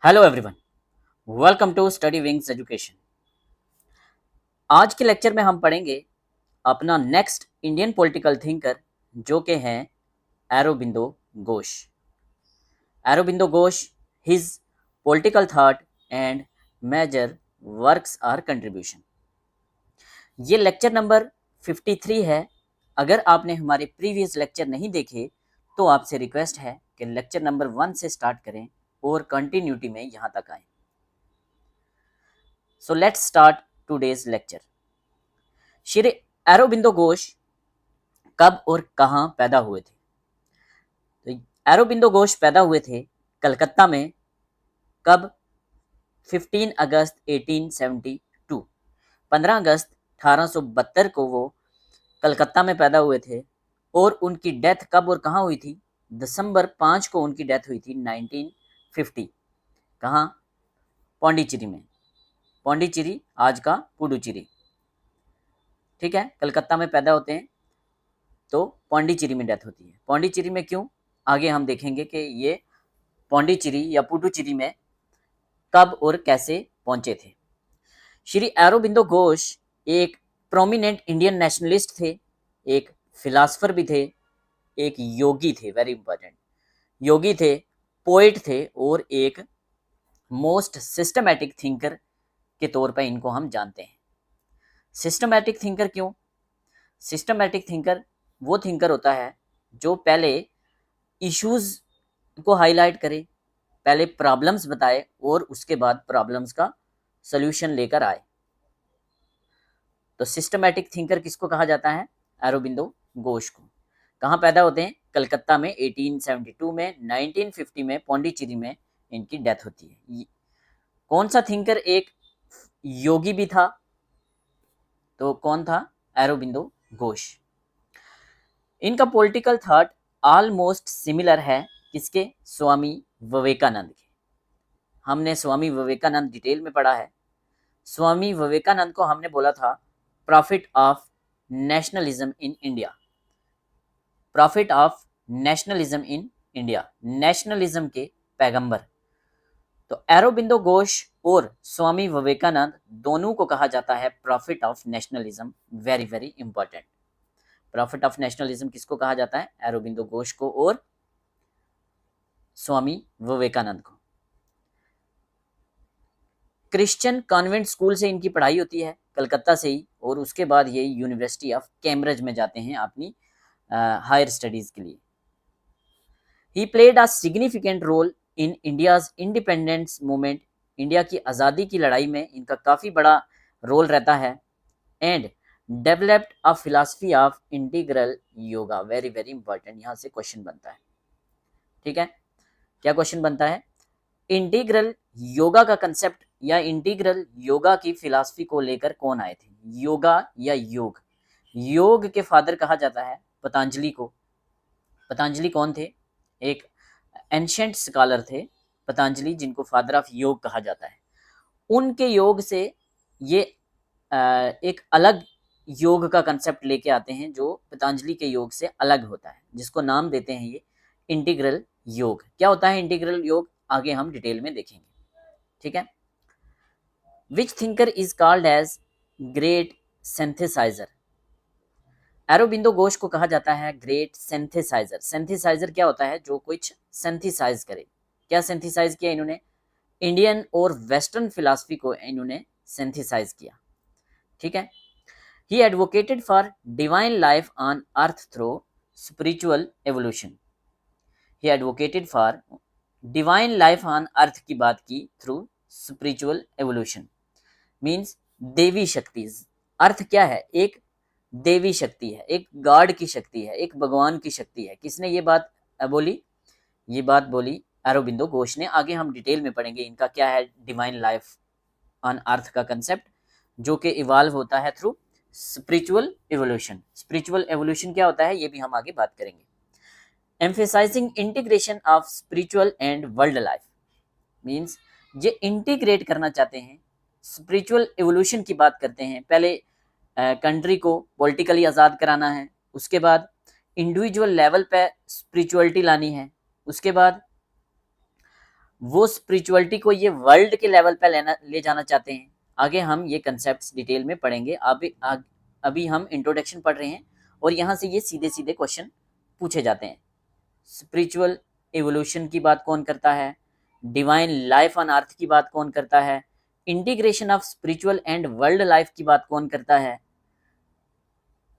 Hello everyone, welcome to Study Wings Education. आज के lecture में हम पढ़ेंगे अपना नेक्स्ट इंडियन पॉलिटिकल थिंकर जो कि हैं Aurobindo Ghosh. Aurobindo Ghosh, his political thought and major works are contribution. ये लेक्चर नंबर 53 है। अगर आपने हमारे प्रीवियस लेक्चर नहीं देखे तो आपसे रिक्वेस्ट है कि लेक्चर नंबर 1 से स्टार्ट करें और कंटिन्यूटी में यहाँ तक आएँ। So let's start today's lecture. Shri Aurobindo Ghosh कब और कहाँ पैदा हुए थे? तो अरबिंदो घोष पैदा हुए थे कलकत्ता में। कब? 15 अगस्त 1872, 15 अगस्त 1872 को वो कलकत्ता में पैदा हुए थे। और उनकी डेथ कब और कहाँ हुई थी? दिसंबर 5 को उनकी डेथ हुई थी 1950। कहाँ? पौंडीचेरी में। पौंडीचेरी आज का पुडुचेरी, ठीक है। कलकत्ता में पैदा होते हैं तो पौंडीचेरी में डेथ होती है। पौंडीचेरी में क्यों, आगे हम देखेंगे कि ये पौंडीचेरी या पुडुचेरी में कब और कैसे पहुंचे थे। श्री अरबिंदो घोष एक प्रोमिनेंट इंडियन नेशनलिस्ट थे, एक फिलासफर भी थे, एक योगी थे, वेरी इंपॉर्टेंट, योगी थे, पोएट थे और एक मोस्ट सिस्टमैटिक थिंकर के तौर पर इनको हम जानते हैं। सिस्टमैटिक थिंकर क्यों? सिस्टमैटिक थिंकर वो थिंकर होता है जो पहले इश्यूज को हाईलाइट करे, पहले प्रॉब्लम्स बताए और उसके बाद प्रॉब्लम्स का सॉल्यूशन लेकर आए। तो सिस्टमैटिक थिंकर किसको कहा जाता है? अरबिंदो घोष को। कहाँ पैदा होते हैं? कलकत्ता में 1872 में। 1950 में पौंडीचेरी में इनकी डेथ होती है। कौन सा थिंकर एक योगी भी था? तो कौन था? अरबिंदो घोष। इनका पॉलिटिकल थॉट ऑलमोस्ट सिमिलर है किसके? स्वामी विवेकानंद के। हमने स्वामी विवेकानंद डिटेल में पढ़ा है। स्वामी विवेकानंद को हमने बोला था profit of nationalism in India. Profit of nationalism in India, nationalism के पैगंबर। तो अरबिंदो घोष और स्वामी विवेकानंद दोनों को कहा जाता है profit of nationalism. Very very important. Profit of nationalism किसको कहा जाता है? अरबिंदो घोष को और स्वामी विवेकानंद को। क्रिश्चियन कॉन्वेंट स्कूल से इनकी पढ़ाई होती है कलकत्ता से ही, और उसके बाद ये यूनिवर्सिटी ऑफ कैम्ब्रिज में जाते हैं अपनी हायर स्टडीज के लिए। He played a significant role in India's independence movement. India की आज़ादी की लड़ाई में इनका काफ़ी बड़ा रोल रहता है। And developed a philosophy of integral yoga. Very very important, यहाँ से क्वेश्चन बनता है, ठीक है। क्या क्वेश्चन बनता है? इंटीग्रल योगा का कंसेप्ट या इंटीग्रल योगा की फिलॉसफी को लेकर कौन आए थे? योगा या योग? योग के फादर कहा जाता है पतंजलि को। पतंजलि कौन थे? एक एंशिएंट स्कॉलर थे पतंजलि, जिनको फादर ऑफ योग कहा जाता है। उनके योग से ये एक अलग योग का कंसेप्ट लेके आते हैं जो पतंजलि के योग से अलग होता है, जिसको नाम देते हैं ये इंटीग्रल योग। क्या होता है इंटीग्रल योग? आगे हम डिटेल में देखेंगे, ठीक है। Which thinker is called as great synthesiser? Aurobindo Ghosh को कहा जाता है ग्रेट सिंथेसाइजर। सिंथेसाइजर क्या होता है? जो कुछ सिंथेसाइज करे। क्या सिंथेसाइज किया इन्होंने? इंडियन और वेस्टर्न फिलॉसफी को इन्होंने सिंथेसाइज किया, ठीक है। ही advocated for divine life on earth through spiritual evolution. He advocated for divine life on अर्थ की बात की थ्रू स्पिरिचुअल एवोल्यूशन। मीन्स देवी शक्ति। अर्थ क्या है? एक देवी शक्ति है, एक गॉड की शक्ति है, एक भगवान की शक्ति है। किसने ये बात बोली? ये बात बोली अरबिंदो घोष ने। आगे हम डिटेल में पढ़ेंगे इनका क्या है डिवाइन लाइफ ऑन अर्थ का कंसेप्ट, जो कि इवॉल्व होता है through spiritual evolution. Spiritual evolution क्या होता है ये भी हम आगे बात करेंगे। Emphasizing integration of spiritual and world life. Means ये इंटीग्रेट करना चाहते हैं, स्पिरिचुअल एवोल्यूशन की बात करते हैं। पहले कंट्री को पॉलिटिकली आज़ाद कराना है, उसके बाद इंडिविजुअल लेवल पे स्पिरिचुअलिटी लानी है, उसके बाद वो स्पिरिचुअलिटी को ये वर्ल्ड के लेवल पे ले जाना चाहते हैं। आगे हम ये कंसेप्ट डिटेल में पढ़ेंगे। अभी हम इंट्रोडक्शन पढ़ रहे हैं और यहाँ से ये सीधे सीधे क्वेश्चन पूछे जाते हैं। स्पिरिचुअल एवोल्यूशन की बात कौन करता है, डिवाइन लाइफ ऑन अर्थ की बात कौन करता है, integration of spiritual and world life की बात कौन करता है,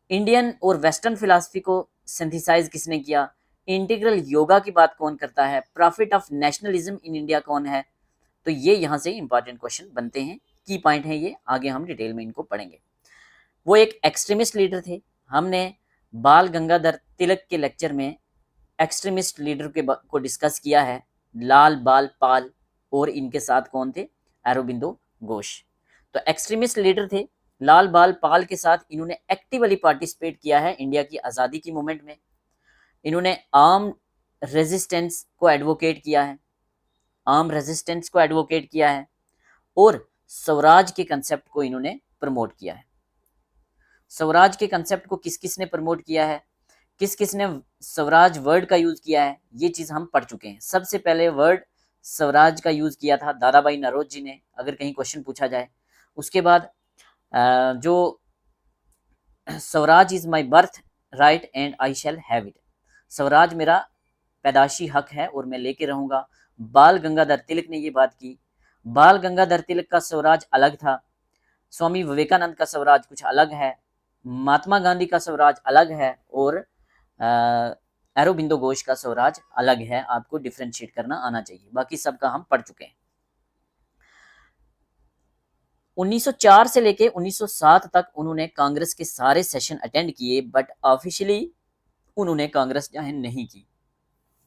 इंडियन और वेस्टर्न फिलॉसफी को सिंथेसाइज किसने किया, इंटीग्रल योगा की बात कौन करता है, profit of nationalism in India कौन है। तो ये यहाँ से इंपॉर्टेंट क्वेश्चन बनते हैं, की पॉइंट है ये, आगे हम डिटेल में इनको पढ़ेंगे। वो एक एक्सट्रीमिस्ट लीडर थे। हमने बाल गंगाधर तिलक के लेक्चर में एक्सट्रीमिस्ट लीडर को डिस्कस किया है। लाल बाल पाल और इनके साथ कौन थे, अरबिंदो घोष। तो एक्सट्रीमिस्ट लीडर थे लाल बाल पाल के साथ इन्होंने एक्टिवली पार्टिसिपेट किया है इंडिया की आज़ादी की मूवमेंट में। इन्होंने आर्म रेजिस्टेंस को एडवोकेट किया है, आर्म रेजिस्टेंस को एडवोकेट किया है और स्वराज के कंसेप्ट को इन्होंने प्रमोट किया है। स्वराज के कंसेप्ट को किस किस ने प्रमोट किया है, किस किस ने स्वराज वर्ड का यूज किया है, ये चीज हम पढ़ चुके हैं। सबसे पहले वर्ड स्वराज का यूज किया था दादाभाई नौरोजी ने, अगर कहीं क्वेश्चन पूछा जाए। उसके बाद जो Swaraj is my birth right and I shall have it, Swaraj मेरा पैदाशी हक है और मैं लेके रहूंगा। बाल गंगाधर तिलक ने ये बात की। बाल गंगाधर तिलक का स्वराज अलग था, स्वामी विवेकानंद का स्वराज कुछ अलग है, महात्मा गांधी का स्वराज अलग है और अरबिंदो घोष का स्वराज अलग है। आपको डिफरेंशिएट करना आना चाहिए, बाकी सबका हम पढ़ चुके हैं। 1904 से लेके 1907 तक उन्होंने कांग्रेस के सारे सेशन अटेंड किए, बट ऑफिशियली उन्होंने कांग्रेस ज्वाइन नहीं की।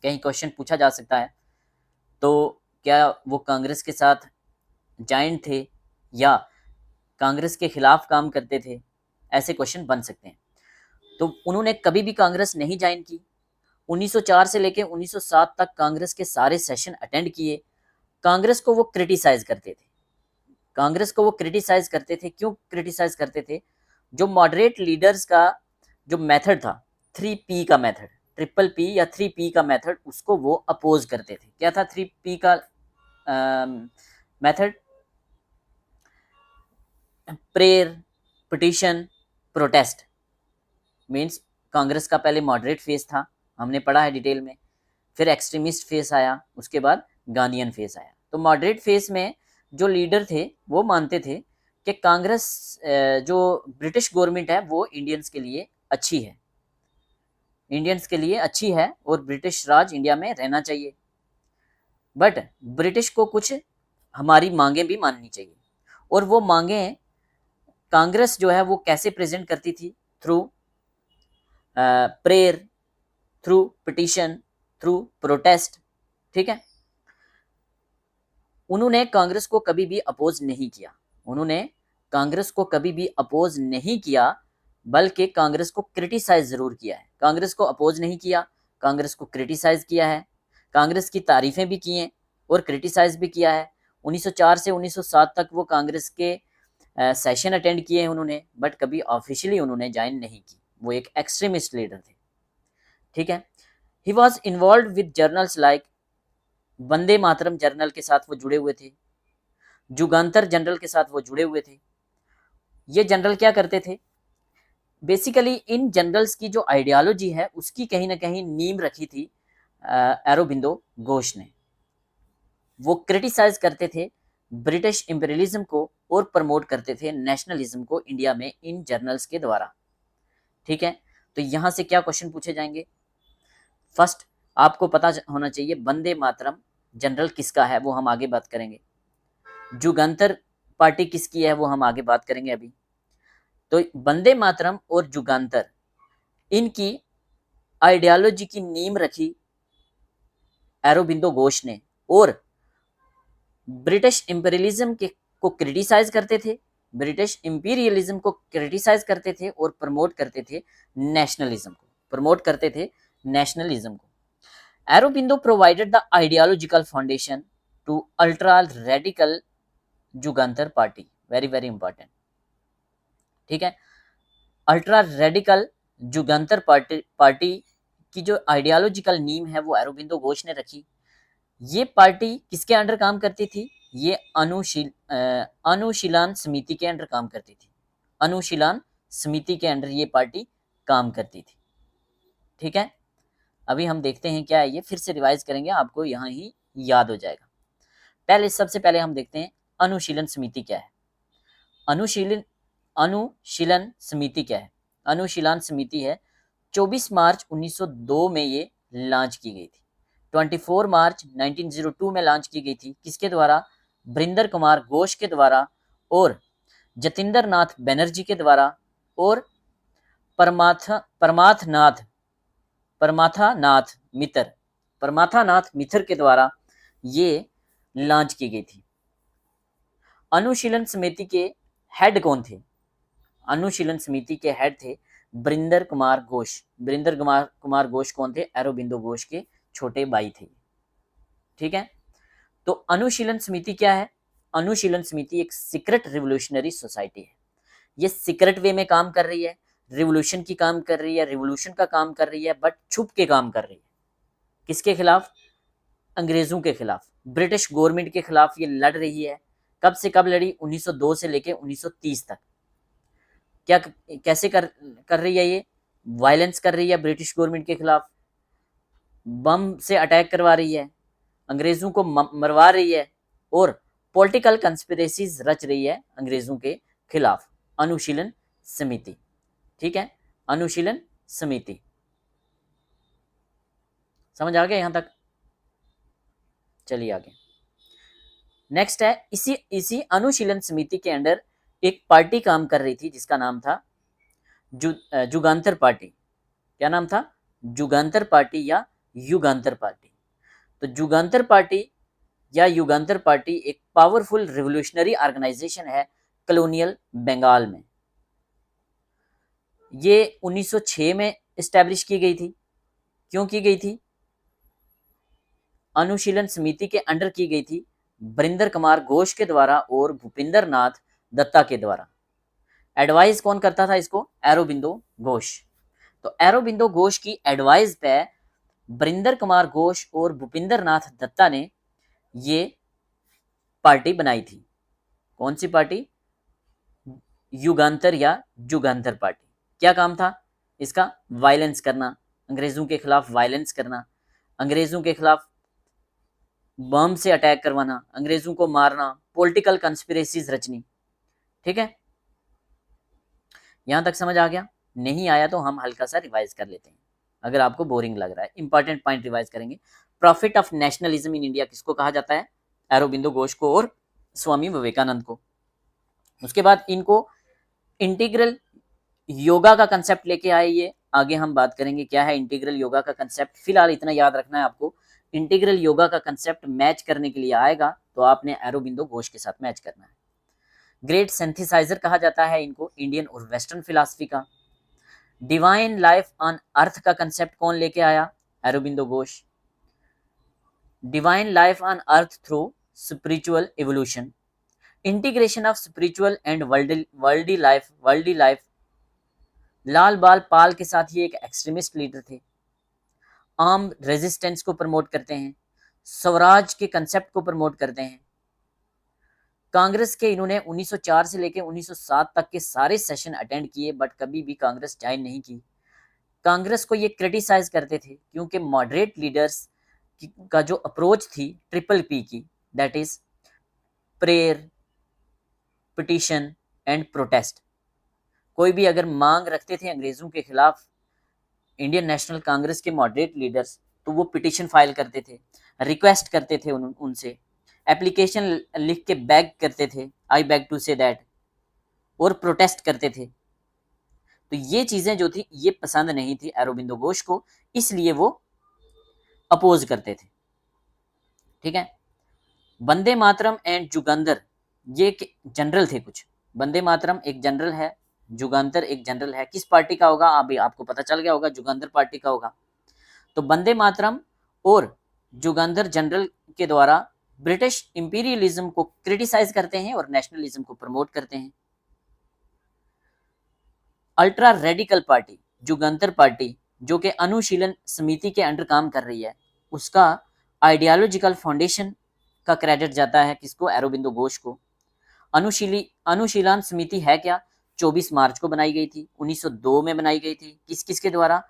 कहीं क्वेश्चन पूछा जा सकता है तो क्या वो कांग्रेस के साथ ज्वाइन थे या कांग्रेस के खिलाफ काम करते थे, ऐसे क्वेश्चन बन सकते हैं। तो उन्होंने कभी भी कांग्रेस नहीं ज्वाइन की। 1904 से लेके 1907 तक कांग्रेस के सारे सेशन अटेंड किए। कांग्रेस को वो क्रिटिसाइज करते थे। कांग्रेस को वो क्रिटिसाइज करते थे, क्यों क्रिटिसाइज करते थे, जो मॉडरेट लीडर्स का जो मेथड था, 3P का मेथड, ट्रिपल पी या 3P का मेथड, उसको वो अपोज करते थे। क्या था 3P का method, prayer, petition, protest. Means Congress का पहले मॉडरेट फेज था, हमने पढ़ा है डिटेल में, फिर एक्सट्रीमिस्ट फेज आया, उसके बाद गांधीयन फेज आया। तो मॉडरेट फेज में जो लीडर थे वो मानते थे कि कांग्रेस जो ब्रिटिश गवर्नमेंट है वो इंडियंस के लिए अच्छी है, इंडियंस के लिए अच्छी है और ब्रिटिश राज इंडिया में रहना चाहिए, बट ब्रिटिश को कुछ हमारी मांगे भी माननी चाहिए। और वो मांगे कांग्रेस जो है वो कैसे प्रेजेंट करती थी, through prayer, through petition, through protest. ठीक है, उन्होंने कांग्रेस को कभी भी अपोज नहीं किया, उन्होंने कांग्रेस को कभी भी अपोज नहीं किया, बल्कि कांग्रेस को क्रिटिसाइज जरूर किया है। कांग्रेस को अपोज नहीं किया, कांग्रेस को क्रिटिसाइज किया है, कांग्रेस की तारीफें भी की हैं और क्रिटिसाइज भी किया है। 1904 से 1907 तक वो कांग्रेस के सेशन अटेंड किए हैं उन्होंने, बट कभी ऑफिशियली उन्होंने ज्वाइन नहीं की। वो एक एक्सट्रीमिस्ट लीडर थे। ठीक है, he was involve with journals like Vande Mataram journal के साथ वो जुड़े हुए थे, जुगांतर जनरल के साथ वो जुड़े हुए थे। ये जनरल क्या करते थे, बेसिकली इन जनरल्स की जो आइडियोलॉजी है उसकी कहीं ना कहीं नींव रखी थी अरबिंदो घोष ने। वो क्रिटिसाइज करते थे ब्रिटिश इंपीरियलिज्म को और प्रमोट करते थे नेशनलिज्म को इंडिया में इन जर्नल्स के द्वारा। ठीक है, तो यहां से क्या क्वेश्चन पूछे जाएंगे, फर्स्ट आपको पता होना चाहिए वंदे मातरम जनरल किसका है, वो हम आगे बात करेंगे। जुगांतर पार्टी किसकी है वो हम आगे बात करेंगे अभी। तो वंदे मातरम और जुगांतर, इनकी आइडियोलॉजी की नींव रखी अरबिंदो घोष ने और ब्रिटिश इंपीरियलिज्म के को क्रिटिसाइज करते थे, ब्रिटिश इंपीरियलिज्म को क्रिटिसाइज करते थे और प्रमोट करते थे नेशनलिज्म को, प्रमोट करते थे नेशनलिज्म को। Aurobindo provided the ideological foundation to ultra radical Jugantar party, very very important. ठीक है, अल्ट्रा रेडिकल जुगांतर पार्टी की जो आइडियोलॉजिकल नींव है वो अरबिंदो घोष ने रखी। ये पार्टी किसके अंडर काम करती थी? ये अनुशीलन समिति के अंडर काम करती थी। अनुशीलन समिति के अंडर ये पार्टी काम करती थी। ठीक है, अभी हम देखते हैं क्या है ये, फिर से रिवाइज करेंगे, आपको यहाँ ही याद हो जाएगा। सबसे पहले हम देखते हैं अनुशीलन समिति क्या है। अनुशीलन समिति क्या है? अनुशीलन समिति है 24 मार्च 1902 में ये लॉन्च की गई थी। 24 मार्च 1902 में लॉन्च की गई थी। किसके द्वारा? बरिंदर कुमार घोष के द्वारा और जतिंदर नाथ बनर्जी के द्वारा और परमाथानाथ मित्र के द्वारा ये लॉन्च की गई थी। अनुशीलन समिति के हेड कौन थे? अनुशीलन समिति के हेड थे बरिंदर कुमार घोष। बरिंदर कुमार घोष कौन थे? अरबिंदो घोष के छोटे भाई थे। ठीक है, तो अनुशीलन समिति क्या है? अनुशीलन समिति एक सीक्रेट रिवोल्यूशनरी सोसाइटी है। ये सीक्रेट वे में काम कर रही है, रिवोल्यूशन की काम कर रही है, रिवोल्यूशन का काम कर रही है, बट छुप के काम कर रही है। किसके खिलाफ? अंग्रेजों के खिलाफ, ब्रिटिश गवर्नमेंट के खिलाफ ये लड़ रही है। कब से कब लड़ी? 1902 से लेके 1930 तक। क्या कैसे कर रही है ये? वायलेंस कर रही है ब्रिटिश गवर्नमेंट के खिलाफ, बम से अटैक करवा रही है, अंग्रेजों को मरवा रही है और पॉलिटिकल कंस्पिरेसीज रच रही है अंग्रेजों के खिलाफ। अनुशीलन समिति। ठीक है, अनुशीलन समिति। समझ आ गया यहां तक? चलिए आगे। नेक्स्ट है, इसी अनुशीलन समिति के अंडर एक पार्टी काम कर रही थी जिसका नाम था जुगांतर पार्टी। क्या नाम था? जुगांतर पार्टी या युगांतर पार्टी। तो जुगांतर पार्टी या युगांतर पार्टी एक पावरफुल रिवोल्यूशनरी ऑर्गेनाइजेशन है कॉलोनियल बंगाल में। ये 1906 में एस्टैब्लिश की गई थी। क्यों की गई थी? अनुशीलन समिति के अंडर की गई थी बरिंदर कुमार घोष के द्वारा और भूपिंदर नाथ दत्ता के द्वारा। एडवाइस कौन करता था इसको? अरबिंदो घोष। तो अरबिंदो घोष की एडवाइस पे बरिंदर कुमार घोष और भूपिंदर नाथ दत्ता ने ये पार्टी बनाई थी। कौन सी पार्टी? युगांतर या जुगांतर पार्टी। क्या काम था इसका? वायलेंस करना, अंग्रेजों के खिलाफ वायलेंस करना, अंग्रेजों के खिलाफ बम से अटैक करवाना, अंग्रेजों को मारना, पॉलिटिकल कंस्पिरेसीज रचनी। ठीक है, यहां तक समझ आ गया? नहीं आया तो हम हल्का सा रिवाइज कर लेते हैं, अगर आपको बोरिंग लग रहा है। इंपॉर्टेंट पॉइंट रिवाइज करेंगे। Profit of nationalism in India किसको कहा जाता है? अरबिंदो घोष को और स्वामी विवेकानंद को। उसके बाद इनको इंटीग्रल योगा का कंसेप्ट लेके आए ये। आगे हम बात करेंगे क्या है इंटीग्रल योगा का कंसेप्ट। फिलहाल इतना याद रखना है आपको, इंटीग्रल योगा का कंसेप्ट मैच करने के लिए आएगा तो आपने अरबिंदो घोष के साथ मैच करना है। ग्रेट सिंथेसाइजर कहा जाता है इनको इंडियन और वेस्टर्न फिलॉसफी का। डिवाइन लाइफ ऑन अर्थ का कंसेप्ट कौन लेके आया? Aurobindo Ghosh. Divine life on earth through spiritual evolution, integration of spiritual and worldly life. Lal Bal Pal के साथ ये एक एक्सट्रीमिस्ट लीडर थे। आर्म रेजिस्टेंस को प्रमोट करते हैं, स्वराज के कंसेप्ट को प्रमोट करते हैं। कांग्रेस के इन्होंने 1904 से लेकर 1907 तक के सारे सेशन अटेंड किए, बट कभी भी कांग्रेस ज्वाइन नहीं की। कांग्रेस को ये क्रिटिसाइज करते थे क्योंकि मॉडरेट लीडर्स का जो अप्रोच थी ट्रिपल पी की, that is prayer, petition and protest. कोई भी अगर मांग रखते थे अंग्रेजों के खिलाफ इंडियन नेशनल कांग्रेस के मॉडरेट लीडर्स, तो वो पिटिशन फाइल करते थे, रिक्वेस्ट करते थे उनसे, एप्लीकेशन लिख के बैग करते थे, I beg to say that, और प्रोटेस्ट करते थे। तो ये चीजें जो थी ये पसंद नहीं थी अरबिंदो घोष को, इसलिए वो अपोज करते थे। ठीक है, वंदे मातरम एंड जुगंदर ये जनरल थे कुछ। वंदे मातरम एक जनरल है, जुगांतर एक जनरल है। किस पार्टी का होगा? अभी आपको पता चल गया होगा, जुगांतर पार्टी का होगा। तो वंदे मातरम और जुगांतर जनरल के द्वारा ब्रिटिश इंपीरियलिज्म को क्रिटिसाइज करते हैं और नेशनलिज्म को प्रमोट करते हैं। Ultra radical party Jugantar party जो कि अनुशीलन समिति के अंडर काम कर रही है, उसका आइडियोलॉजिकल फाउंडेशन का क्रेडिट जाता है किसको? अरबिंदो घोष को। अनुशीलन समिति है क्या? 24 मार्च को बनाई गई थी, 1902 में बनाई गई थी। किस किस के द्वारा?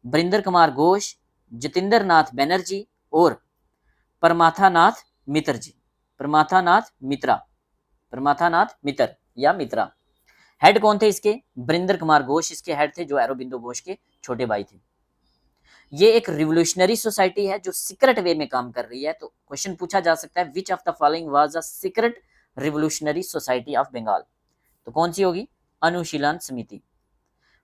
बरिंदर कुमार घोष, जतिंदर नाथ बनर्जी और परमाथानाथ मित्र जी। परमाथानाथ मित्र या मित्रा। हेड कौन थे इसके? बरिंदर कुमार घोष इसके हेड थे, जो अरबिंदो घोष के छोटे भाई थे। ये एक रिवोल्यूशनरी सोसाइटी है जो सीक्रेट वे में काम कर रही है। तो क्वेश्चन पूछा जा सकता है, which of the following was a secret revolutionary society of Bengal? तो कौन सी होगी? अनुशीलन समिति।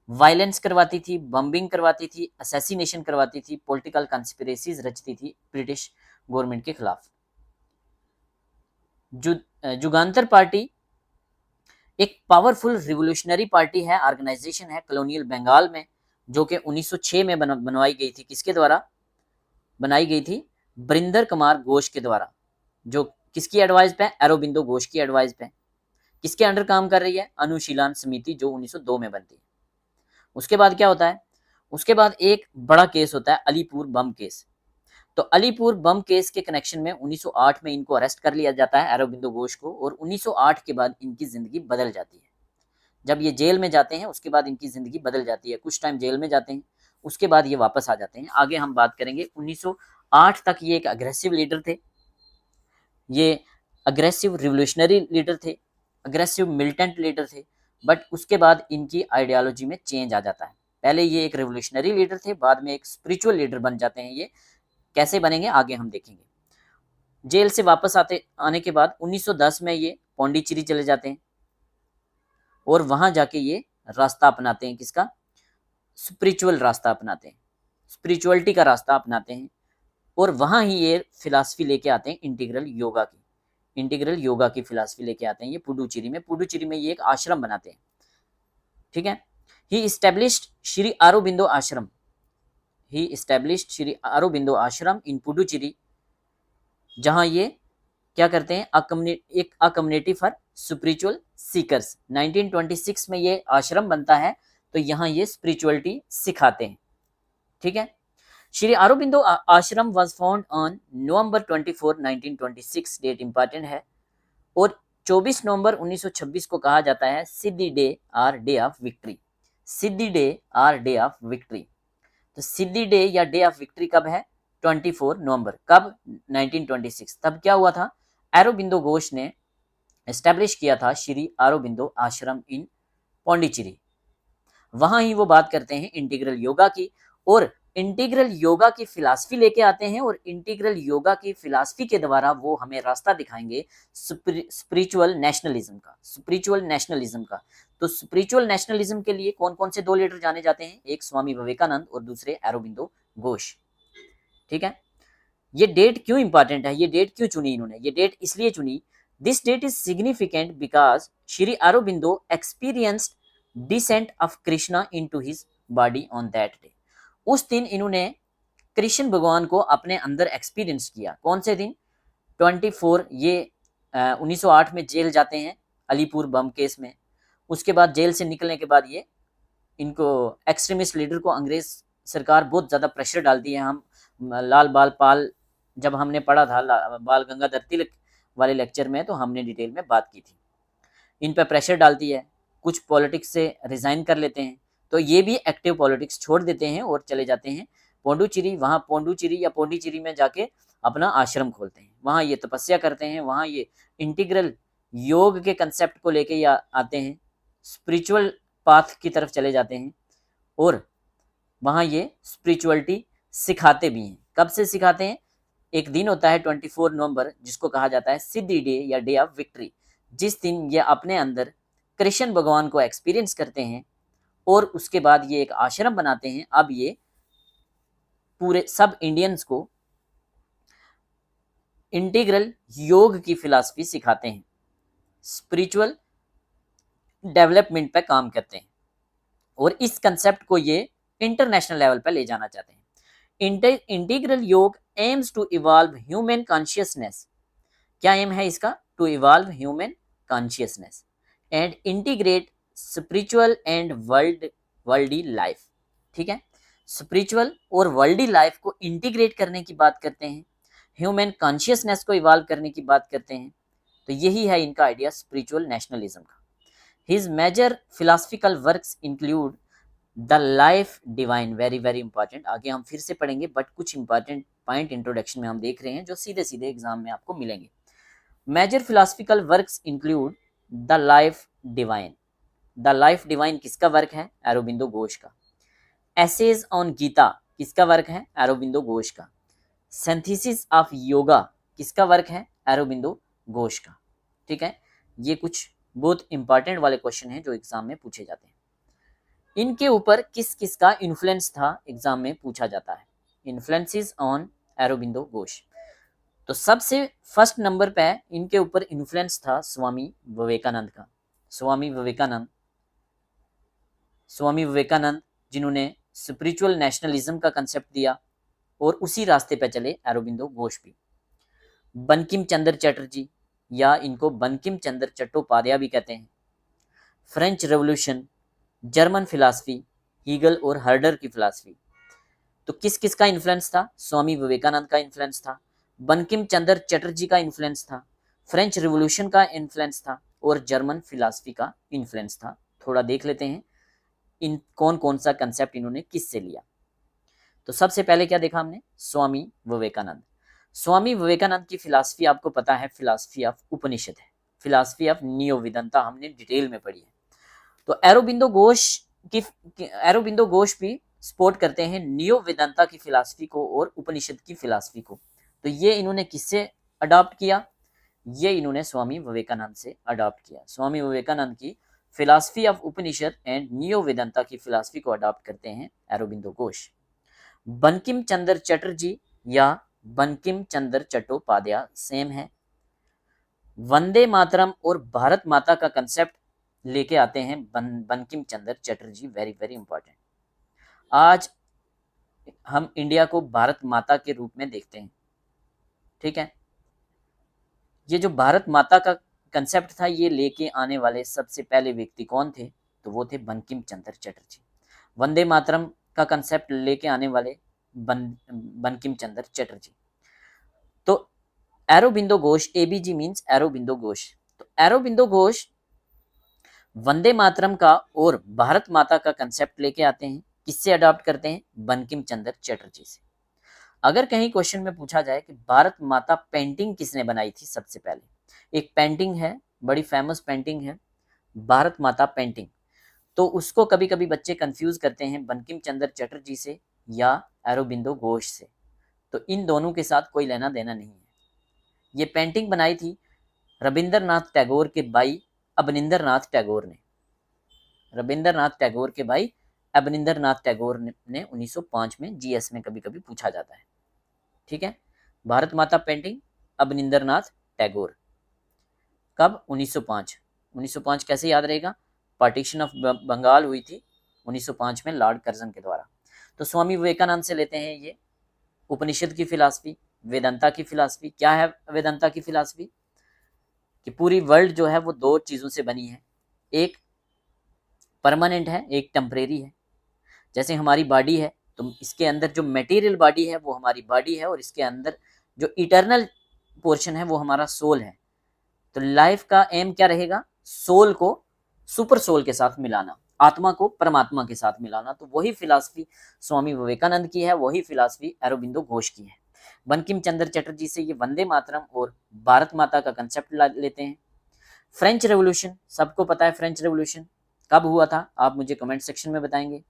वायलेंस करवाती थी, बम्बिंग करवाती थी, असैसिनेशन करवाती थी, पॉलिटिकल कंस्पिरेसीज रचती थी ब्रिटिश गवर्नमेंट के खिलाफ। जुगांतर पार्टी एक पावरफुल रिवोल्यूशनरी पार्टी है, ऑर्गेनाइजेशन है कॉलोनियल बंगाल में, जो कि 1906 में बनवाई गई थी। किसके द्वारा बनाई गई थी? बरिंदर कुमार घोष के द्वारा, जो किसकी एडवाइस पे? अरबिंदो घोष की एडवाइस पे। किसके अंडर काम कर रही है? अनुशीलन समिति, जो 1902 में बनती है। उसके बाद क्या होता है? उसके बाद एक बड़ा केस होता है, अलीपुर बम केस। तो अलीपुर बम केस के कनेक्शन में 1908 में इनको अरेस्ट कर लिया जाता है, अरबिंदो घोष को, और 1908 के बाद इनकी जिंदगी बदल जाती है। जब ये जेल में जाते हैं उसके बाद इनकी जिंदगी बदल जाती है। कुछ टाइम जेल में जाते हैं, उसके बाद ये वापस आ जाते हैं। आगे हम बात करेंगे। 1908 तक ये एक अग्रेसिव लीडर थे, ये अग्रेसिव रिवोल्यूशनरी लीडर थे, अग्रेसिव मिलिटेंट लीडर थे। बट उसके बाद इनकी आइडियोलॉजी में चेंज आ जाता है। पहले ये एक रिवोल्यूशनरी लीडर थे, बाद में एक स्पिरिचुअल लीडर बन जाते हैं। ये कैसे बनेंगे आगे हम देखेंगे। जेल से वापस आने के बाद 1910 में ये पौंडीचेरी चले जाते हैं और वहां जाके ये रास्ता अपनाते हैं। किसका? स्पिरिचुअल रास्ता अपनाते हैं, स्पिरिचुअलिटी का रास्ता अपनाते हैं। और वहां ही ये फिलॉसफी लेके आते हैं, इंटीग्रल योगा की फिलॉसफी लेके आते हैं ये पुडुचेरी में ये एक आश्रम बनाते हैं। ठीक है। ही इस्टेब्लिश्ड श्री अरबिंदो आश्रम इन पुडुचेरी, जहां ये क्या करते हैं? एक कम्युनिटी फॉर स्पिरिचुअल सीकर्स। 1926 में ये आश्रम बनता है, तो यहाँ ये स्पिरिचुअलिटी सिखाते हैं। ठीक है। Shri Aurobindo Ashram was found on November 24, 1926, date important है। और 24 नवंबर 1926 को कहा जाता है सिद्धि डे और day of victory. Siddhi day और डे ऑफ विक्ट्री। तो सिद्धि डे या डे ऑफ विक्ट्री कब है? 24 नवंबर। कब? 1926। तब क्या हुआ था? अरबिंदो घोष ने एस्टेब्लिश किया था श्री अरबिंदो आश्रम इन पौंडीचेरी। वहां ही वो बात करते हैं इंटीग्रल योगा की, और इंटीग्रल योगा की फिलॉसफी लेके आते हैं। और इंटीग्रल योगा की फिलॉसफी के द्वारा वो हमें रास्ता दिखाएंगे स्पिरिचुअल नेशनलिज्म का। तो स्पिरिचुअल नेशनलिज्म के लिए कौन कौन से दो लीडर जाने जाते हैं? एक स्वामी विवेकानंद और दूसरे अरबिंदो घोष। ठीक है। ये डेट क्यों इंपॉर्टेंट है? ये डेट क्यों चुनी इन्होंने? ये डेट इसलिए चुनी, this date is significant because Shri Aurobindo experienced descent of Krishna into his body on that day. उस दिन इन्होंने कृष्ण भगवान को अपने अंदर एक्सपीरियंस किया। कौन से दिन? 24। ये 1908 में जेल जाते हैं अलीपुर बम केस में। उसके बाद जेल से निकलने के बाद ये इनको एक्सट्रीमिस्ट लीडर को अंग्रेज सरकार बहुत ज़्यादा प्रेशर डालती है। हम लाल बाल पाल जब हमने पढ़ा था बाल गंगाधर तिलक वाले लेक्चर में, तो हमने डिटेल में बात की थी। इन पर प्रेशर डालती है, कुछ पॉलिटिक्स से रिजाइन कर लेते हैं, तो ये भी एक्टिव पॉलिटिक्स छोड़ देते हैं और चले जाते हैं पौंडुचेरी। वहाँ पौंडीचेरी में जाके अपना आश्रम खोलते हैं। वहाँ ये तपस्या करते हैं, वहाँ ये इंटीग्रल योग के कंसेप्ट को लेके आते हैं, स्पिरिचुअल पाथ की तरफ चले जाते हैं, और वहाँ ये स्पिरिचुअलिटी सिखाते भी हैं। कब से सिखाते हैं? एक दिन होता है 24 नवंबर, जिसको कहा जाता है सिद्धि डे या डे ऑफ विक्ट्री, जिस दिन ये अपने अंदर कृष्ण भगवान को एक्सपीरियंस करते हैं। और उसके बाद ये एक आश्रम बनाते हैं। अब ये पूरे सब इंडियंस को इंटीग्रल योग की फिलॉसफी सिखाते हैं, स्पिरिचुअल डेवलपमेंट पे काम करते हैं, और इस कंसेप्ट को ये इंटरनेशनल लेवल पर ले जाना चाहते हैं। Integral yoga aims to evolve human consciousness. क्या एम है इसका? To evolve human consciousness and integrate spiritual and worldly life. ठीक है। स्पिरिचुअल और वर्ल्डी लाइफ को इंटीग्रेट करने की बात करते हैं। ह्यूमन कॉन्शियसनेस को इवॉल्व करने की बात करते हैं, तो यही है इनका आइडिया स्पिरिचुअल नेशनलिज्म का। His major philosophical works include the life Divine, very very important, आगे हम फिर से पढ़ेंगे, बट कुछ इंपॉर्टेंट पॉइंट इंट्रोडक्शन में हम देख रहे हैं जो सीधे सीधे एग्जाम में आपको मिलेंगे। Major philosophical works include the life Divine. The life Divine किसका वर्क है? अरबिंदो घोष का। एसेज ऑन गीता किसका वर्क है? अरबिंदो घोष का। सिंथेसिस ऑफ योगा किसका वर्क है? अरबिंदो घोष का। ठीक है, ये कुछ बहुत इंपॉर्टेंट वाले क्वेश्चन हैं जो एग्जाम में पूछे जाते हैं। इनके ऊपर किस किस का इन्फ्लुएंस था एग्जाम में पूछा जाता है। इन्फ्लुएंसेस ऑन अरबिंदो घोष, तो सबसे फर्स्ट नंबर पे इनके ऊपर इन्फ्लुएंस था स्वामी विवेकानंद का। स्वामी विवेकानंद जिन्होंने स्पिरिचुअल नेशनलिज्म का कंसेप्ट दिया और उसी रास्ते पे चले अरबिंदो घोष भी। बंकिम चंद्र चटर्जी, या इनको बंकिम चंद्र चट्टोपाध्याय भी कहते हैं। French revolution, German philosophy, Hegel और हर्डर की फिलासफी, तो किस किस का इन्फ्लुएंस था? स्वामी विवेकानंद का इन्फ्लुएंस था, बंकिम चंद्र चटर्जी का इन्फ्लुएंस था, फ्रेंच रिवॉल्यूशन का इन्फ्लुएंस था और जर्मन फिलासफी का इन्फ्लुएंस था। थोड़ा देख लेते हैं इन कौन कौन सा कंसेप्ट इन्होंने किससे लिया। तो सबसे पहले क्या देखा हमने? स्वामी विवेकानंद। स्वामी विवेकानंद की फिलासफी आपको पता है, फिलासफी ऑफ उपनिषद है, फिलासफी ऑफ नियो वेदांता हमने डिटेल में पढ़ी है। तो अरबिंदो घोष भी सपोर्ट करते हैं नियो वेदांता की फिलासफी को और उपनिषद की फिलासफी को। तो ये इन्होंने किससे अडॉप्ट किया? ये इन्होंने स्वामी विवेकानंद से अडॉप्ट किया। स्वामी विवेकानंद की philosophy of Upanishad and neo Vedanta की फिलासफी को अडॉप्ट करते हैं अरबिंदो घोष। बंकिम चंद्र चटर्जी या बंकिम चंद्र चट्टोपाध्याय सेम है। वंदे मातरम और भारत माता का कंसेप्ट लेके आते हैं Bankim Chandra Chatterjee, very very important. आज हम इंडिया को भारत माता के रूप में देखते हैं, ठीक है। ये जो भारत माता का कंसेप्ट था ये लेके आने वाले सबसे पहले व्यक्ति कौन थे? तो वो थे बंकिम चंद्र चटर्जी। वंदे मातरम का कंसेप्ट लेके आने वाले बंकिम चंद्र चटर्जी। तो अरबिंदो घोष, एबीजी मींस अरबिंदो घोष। तो अरबिंदो घोष वंदे मातरम का और भारत माता का कंसेप्ट लेके आते हैं, किससे अडॉप्ट करते हैं? बंकिम चंद्र चटर्जी से। अगर कहीं क्वेश्चन में पूछा जाए कि भारत माता पेंटिंग किसने बनाई थी, सबसे पहले एक पेंटिंग है, बड़ी फेमस पेंटिंग है भारत माता पेंटिंग, तो उसको कभी कभी बच्चे कंफ्यूज करते हैं बंकिम चंद्र चटर्जी से या अरबिंदो घोष से। तो इन दोनों के साथ कोई लेना देना नहीं है। ये पेंटिंग बनाई थी रविंद्रनाथ टैगोर के भाई अवनिंद्रनाथ टैगोर ने। रविंद्रनाथ टैगोर के भाई अवनिंद्रनाथ टैगोर ने 1905 में, जीएस में कभी कभी पूछा जाता है, ठीक है। भारत माता पेंटिंग अवनिंद्रनाथ टैगोर, कब? 1905। 1905 कैसे याद रहेगा? पार्टीशन ऑफ बंगाल हुई थी 1905 में लॉर्ड कर्जन के द्वारा। तो स्वामी विवेकानंद से लेते हैं ये उपनिषद की फिलासफी, वेदांता की फिलासफी। क्या है वेदांता की फिलासफी? कि पूरी वर्ल्ड जो है वो दो चीजों से बनी है, एक परमानेंट है, एक टेम्परेरी है। जैसे हमारी बॉडी है, तो इसके अंदर जो मटेरियल बॉडी है वो हमारी बॉडी है, और इसके अंदर जो इटर्नल पोर्शन है वो हमारा सोल है। तो लाइफ का एम क्या रहेगा? सोल को सुपर सोल के साथ मिलाना, आत्मा को परमात्मा के साथ मिलाना। तो वही फिलासफी स्वामी विवेकानंद की है, वही फिलासफी अरबिंदो घोष की है। बंकिम चंद्र चटर्जी से ये वंदे मातरम और भारत माता का कंसेप्ट लेते हैं। फ्रेंच रेवोल्यूशन, सबको पता है फ्रेंच रेवोल्यूशन कब हुआ था, आप मुझे कमेंट सेक्शन में बताएंगे।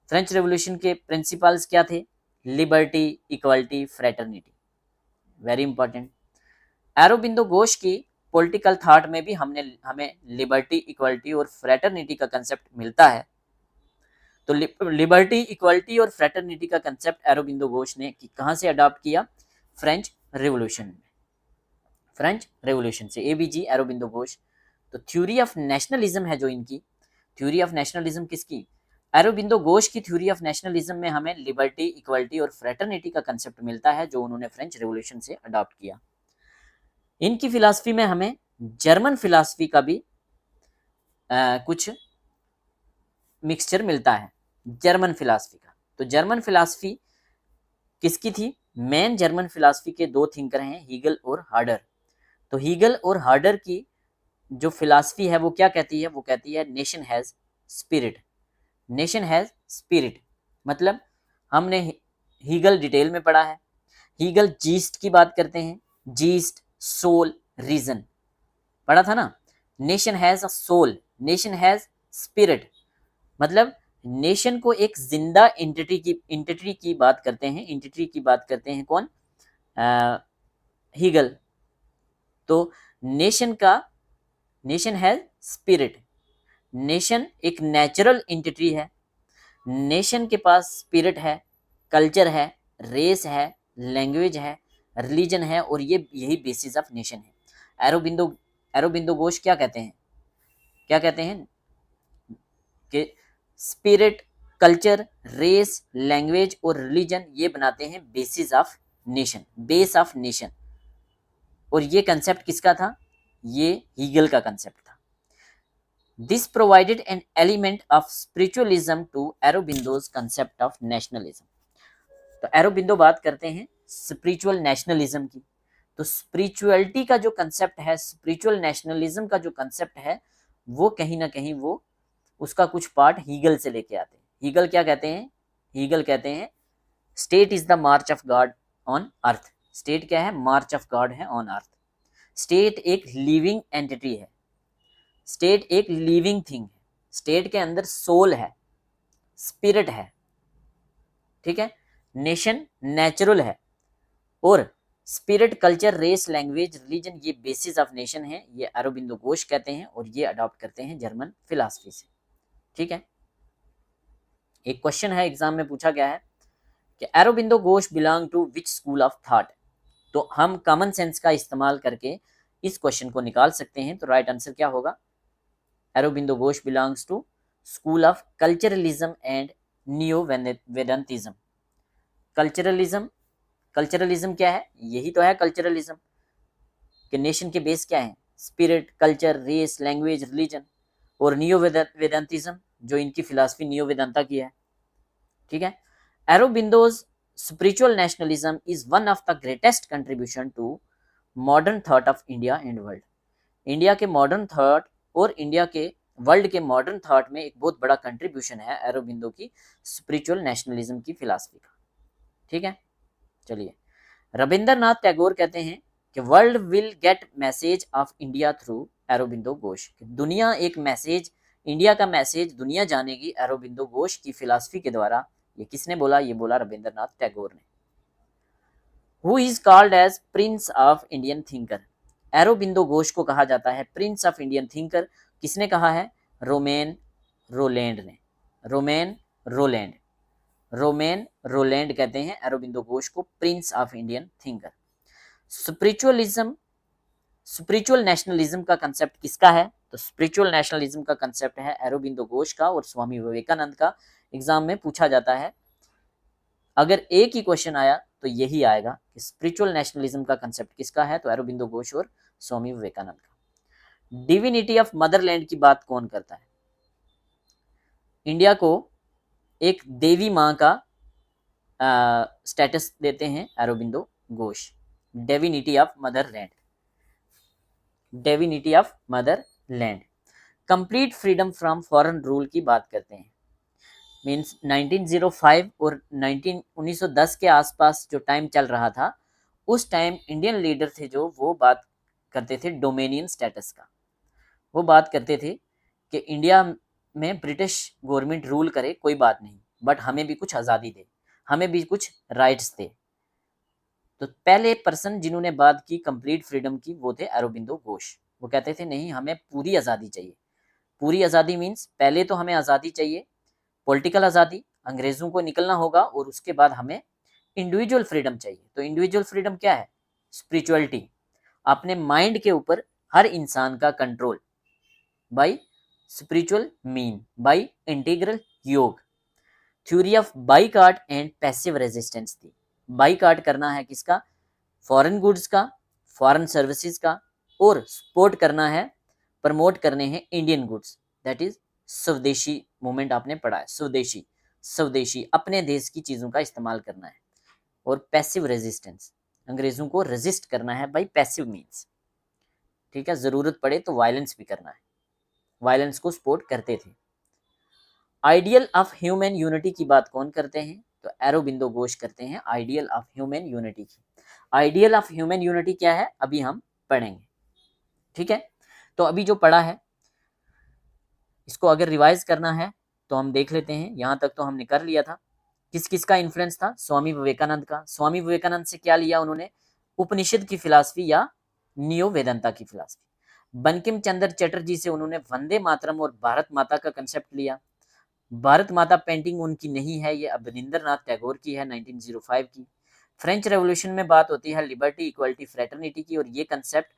फ्रेंच रेवोल्यूशन के प्रिंसिपल्स क्या थे? Liberty, equality, fraternity, very important. Aurobindo Ghosh की पॉलिटिकल थॉट में भी हमें लिबर्टी, इक्वालिटी और फ्रेटर्निटी का कंसेप्ट मिलता है। तो लिबर्टी, इक्वालिटी और फ्रेटर्निटी का कंसेप्ट अरबिंदो घोष ने कहां से अडॉप्ट किया? फ्रेंच रेवोल्यूशन में, फ्रेंच रेवोल्यूशन से, एबीजी अरबिंदो घोष। तो थ्योरी ऑफ नेशनलिज्म है जो इनकी, थ्योरी ऑफ नेशनलिज्म किसकी? अरबिंदो घोष की थ्योरी ऑफ नेशनलिज्म में हमें लिबर्टी, इक्वालिटी और फ्रेटर्निटी का कंसेप्ट मिलता है जो उन्होंने फ्रेंच रेवोल्यूशन से अडॉप्ट किया। इनकी फिलॉसफी में हमें जर्मन फिलॉसफी का भी कुछ मिक्सचर मिलता है, जर्मन फिलॉसफी का। तो जर्मन फिलॉसफी किसकी थी? मेन जर्मन फिलासफी के दो थिंकर हैं, हीगल और हार्डर। तो हीगल और हार्डर की जो फिलासफी है वो क्या कहती है, वो कहती है nation has spirit. Nation has spirit मतलब हमने हीगल डिटेल में पढ़ा है। हीगल जीस्ट की बात करते हैं, जीस्ट, सोल, रीजन, पढ़ा था ना। Nation has a soul, nation has spirit मतलब नेशन को एक जिंदा एंटिटी की बात करते हैं, एंटिटी की बात करते हैं कौन, हीगल। तो नेशन हैज स्पिरिट, नेशन एक नेचुरल एंटिटी है, नेशन के पास स्पिरिट है, कल्चर है, रेस है, लैंग्वेज है, रिलीजन है, और ये यही बेसिस ऑफ नेशन है। एरोबिंदो घोष क्या कहते हैं, क्या कहते हैं कि स्पिरिट, कल्चर, रेस, लैंग्वेज और रिलीजन ये बनाते हैं basis of nation, base of nation. और ये कंसेप्ट किसका था, ये हीगल का कंसेप्ट था। This provided an element of spiritualism to Aurobindo's concept of nationalism. तो एरोबिंदो बात करते हैं स्पिरिचुअल नेशनलिज्म की। तो स्पिरिचुअलिटी का जो कंसेप्ट है, स्पिरिचुअल नेशनलिज्म का जो कंसेप्ट है, वो कहीं ना कहीं वो उसका कुछ पार्ट हीगल से लेके आते हैं। हीगल क्या कहते हैं, हीगल कहते हैं state is the March of God on earth. State क्या है, मार्च ऑफ गॉड है ऑन अर्थ। स्टेट एक लिविंग एंटिटी है, स्टेट एक लिविंग थिंग है, स्टेट के अंदर सोल है, स्पिरिट है, ठीक है। नेशन नेचुरल है, और spirit, culture, race, language, religion ये बेसिस ऑफ नेशन है। ये अरबिंदो घोष कहते हैं और ये अडॉप्ट करते हैं जर्मन फिलासफी से, ठीक है। एक क्वेश्चन है एग्जाम में पूछा गया है कि Aurobindo Ghosh belong to which school of thought. तो हम कॉमन सेंस का इस्तेमाल करके इस क्वेश्चन को निकाल सकते हैं। तो राइट आंसर क्या होगा, Aurobindo Ghosh belongs to school of culturalism and neo Vedantism. Culturalism, culturalism क्या है, यही तो है कल्चरलिज्म कि नेशन के बेस क्या है, spirit, culture, race, language, religion. और नियो वेदांतिज्म जो इनकी फिलासफी नियो वेदांता की है, ठीक है। Aurobindo's spiritual nationalism is one of the greatest contribution to modern thought of India and world. India के मॉडर्न थॉट और इंडिया के वर्ल्ड के मॉडर्न थॉट में एक बहुत बड़ा कंट्रीब्यूशन है एरोबिंदो की स्पिरिचुअल नेशनलिज्म की फिलासफी का, ठीक है। चलिए, रविंद्रनाथ टैगोर कहते हैं कि world will get message of India through Aurobindo Ghosh. दुनिया एक मैसेज, इंडिया का मैसेज दुनिया जानेगी एरोबिंदो घोष की फिलासफी के द्वारा। ये किसने बोला, ये बोला रविंद्रनाथ टैगोर ने। Who is called as prince of Indian thinker. Aurobindo Ghosh को कहा जाता है प्रिंस ऑफ इंडियन थिंकर। किसने कहा है, रोमेन रोलैंड ने। रोमेन रोलैंड, रोमेन रोलैंड कहते हैं एरोबिंदो घोष को Prince of Indian thinker. Spiritualism, spiritual nationalism का कंसेप्ट किसका है, तो स्पिरिचुअल नेशनलिज्म का कंसेप्ट है एरोबिंदो घोष का और स्वामी विवेकानंद का। एग्जाम में पूछा जाता है, अगर एक ही क्वेश्चन आया तो यही आएगा कि स्पिरिचुअल नेशनलिज्म का कंसेप्ट किसका है, तो एरोबिंदो घोष और स्वामी विवेकानंद का। डिविनिटी ऑफ मदरलैंड की बात कौन करता है, इंडिया को एक देवी माँ का स्टेटस देते हैं Aurobindo Ghosh. Divinity of motherland, divinity of motherland. Complete freedom from foreign rule की बात करते हैं। मीन्स 1905 और 1910 के आसपास जो टाइम चल रहा था, उस टाइम इंडियन लीडर थे जो वो बात करते थे डोमेनियन स्टेटस का। वो बात करते थे कि इंडिया में ब्रिटिश गवर्नमेंट रूल करे कोई बात नहीं, बट हमें भी कुछ आज़ादी दे, हमें भी कुछ राइट्स दे। तो पहले पर्सन जिन्होंने बात की कंप्लीट फ्रीडम की वो थे अरबिंदो घोष। वो कहते थे नहीं, हमें पूरी आज़ादी चाहिए। पूरी आज़ादी मीन्स पहले तो हमें आज़ादी चाहिए, पॉलिटिकल आज़ादी, अंग्रेज़ों को निकलना होगा, और उसके बाद हमें इंडिविजुअल फ्रीडम चाहिए। तो इंडिविजुअल फ्रीडम क्या है, स्पिरिचुअलिटी, अपने माइंड के ऊपर हर इंसान का control by spiritual mean, by integral yoga. Theory of boycott and passive resistance थी। बाइकआउट करना है किसका, फॉरेन गुड्स का, फॉरेन सर्विसेज का, और सपोर्ट करना है, प्रमोट करने हैं Indian goods, that is Swadeshi movement आपने पढ़ा है। स्वदेशी, स्वदेशी अपने देश की चीज़ों का इस्तेमाल करना है। और पैसिव रेजिस्टेंस, अंग्रेजों को रेजिस्ट करना है बाई पैसिव मीन्स, ठीक है, जरूरत पड़े तो वायलेंस भी करना है, वायलेंस को सपोर्ट करते थे। आइडियल ऑफ ह्यूमन यूनिटी की बात कौन करते हैं? तो एरोबिंदो घोष करते हैं आइडियल ऑफ ह्यूमन यूनिटी की। आइडियल ऑफ ह्यूमन यूनिटी क्या है अभी हम पढ़ेंगे, ठीक है। तो अभी जो पढ़ा है इसको अगर रिवाइज करना है तो हम देख लेते हैं, यहां तक तो हमने कर लिया था। किस किस का इन्फ्लुएंस था? स्वामी विवेकानंद का। स्वामी विवेकानंद से क्या लिया उन्होंने? उपनिषद की फिलॉसफी या नियो वेदांता की फिलॉसफी। बंकिम चंद्र चटर्जी से उन्होंने वंदे मातरम और भारत माता का कंसेप्ट लिया। भारत माता पेंटिंग उनकी नहीं है, ये अवनिंद्रनाथ टैगोर की है 1905 की। फ्रेंच रेवोल्यूशन में बात होती है लिबर्टी, इक्वलिटी, फ्रेटर्निटी की, और ये कंसेप्ट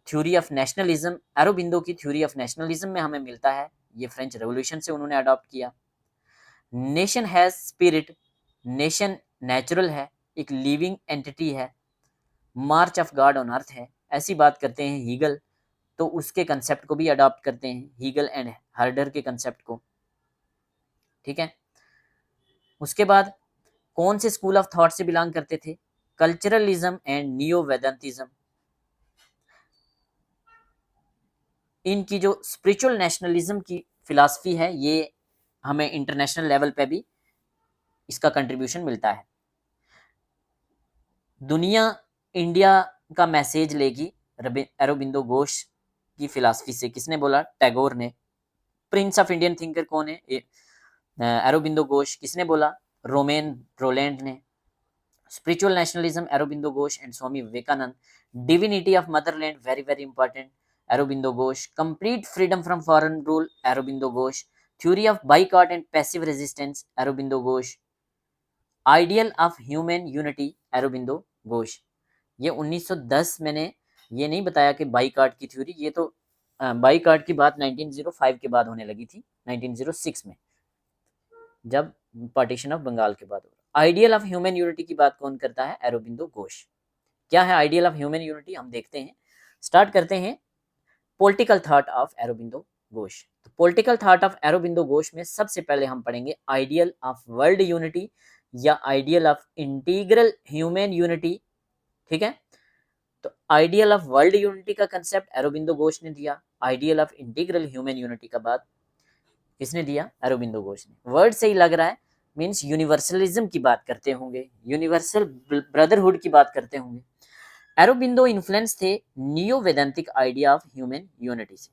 थ्योरी ऑफ नेशनलिज्म, एरोबिंदो की थ्योरी ऑफ नेशनलिज्म में हमें मिलता है, ये फ्रेंच रेवोल्यूशन से उन्होंने अडॉप्ट किया। Nation has spirit, nation natural है, एक लिविंग एंटिटी है, मार्च ऑफ गॉड ऑन अर्थ है, ऐसी बात करते हैं हीगल, तो उसके कंसेप्ट को भी अडॉप्ट करते हैं, हीगल एंड हर्डर के कंसेप्ट को, ठीक है। उसके बाद कौन से स्कूल ऑफ थॉट से बिलोंग करते थे? Culturalism and neo Vedantism. इनकी जो स्पिरिचुअल नेशनलिज्म की फिलॉसफी है ये हमें इंटरनेशनल लेवल पे भी इसका कंट्रीब्यूशन मिलता है। दुनिया इंडिया का मैसेज लेगी अरबिंदो घोष की फिलॉसफी से, किसने बोला? टैगोर ने। प्रिंस ऑफ इंडियन थिंकर कौन है? अरबिंदो घोष। किसने बोला? रोमेन रोलैंड ने। Spiritual nationalism Aurobindo Ghosh and Swami Vivekananda. Divinity of motherland, very very important, Aurobindo Ghosh. Complete freedom from foreign rule, Aurobindo Ghosh. Theory of boycott and passive resistance, Aurobindo Ghosh. Ideal of human unity, Aurobindo Ghosh. ये 1910 मैंने ये नहीं बताया कि बाइकॉट की थ्योरी, ये तो बाइकॉट की बात 1905 के बाद होने लगी थी, 1906 में जब पार्टीशन ऑफ बंगाल के बाद। आइडियल ऑफ ह्यूमन यूनिटी की बात कौन करता है? अरबिंदो घोष। क्या है आइडियल ऑफ ह्यूमन यूनिटी? हम देखते हैं, स्टार्ट करते हैं political thought of Aurobindo Ghosh. तो political thought of Aurobindo Ghosh में सबसे पहले हम पढ़ेंगे आइडियल ऑफ वर्ल्ड यूनिटी या ideal of integral human unity, ठीक है। तो आइडियल ऑफ वर्ल्ड यूनिटी का कंसेप्ट अरबिंदो घोष ने दिया। Ideal of integral human unity का बात किसने दिया? अरबिंदो घोष ने। वर्ड से ही लग रहा है, मीन्स यूनिवर्सलिज्म की बात करते होंगे, यूनिवर्सल ब्रदरहुड की बात करते होंगे। अरबिंदो इन्फ्लुएंस थे neo वेदांतिक idea of human unity से।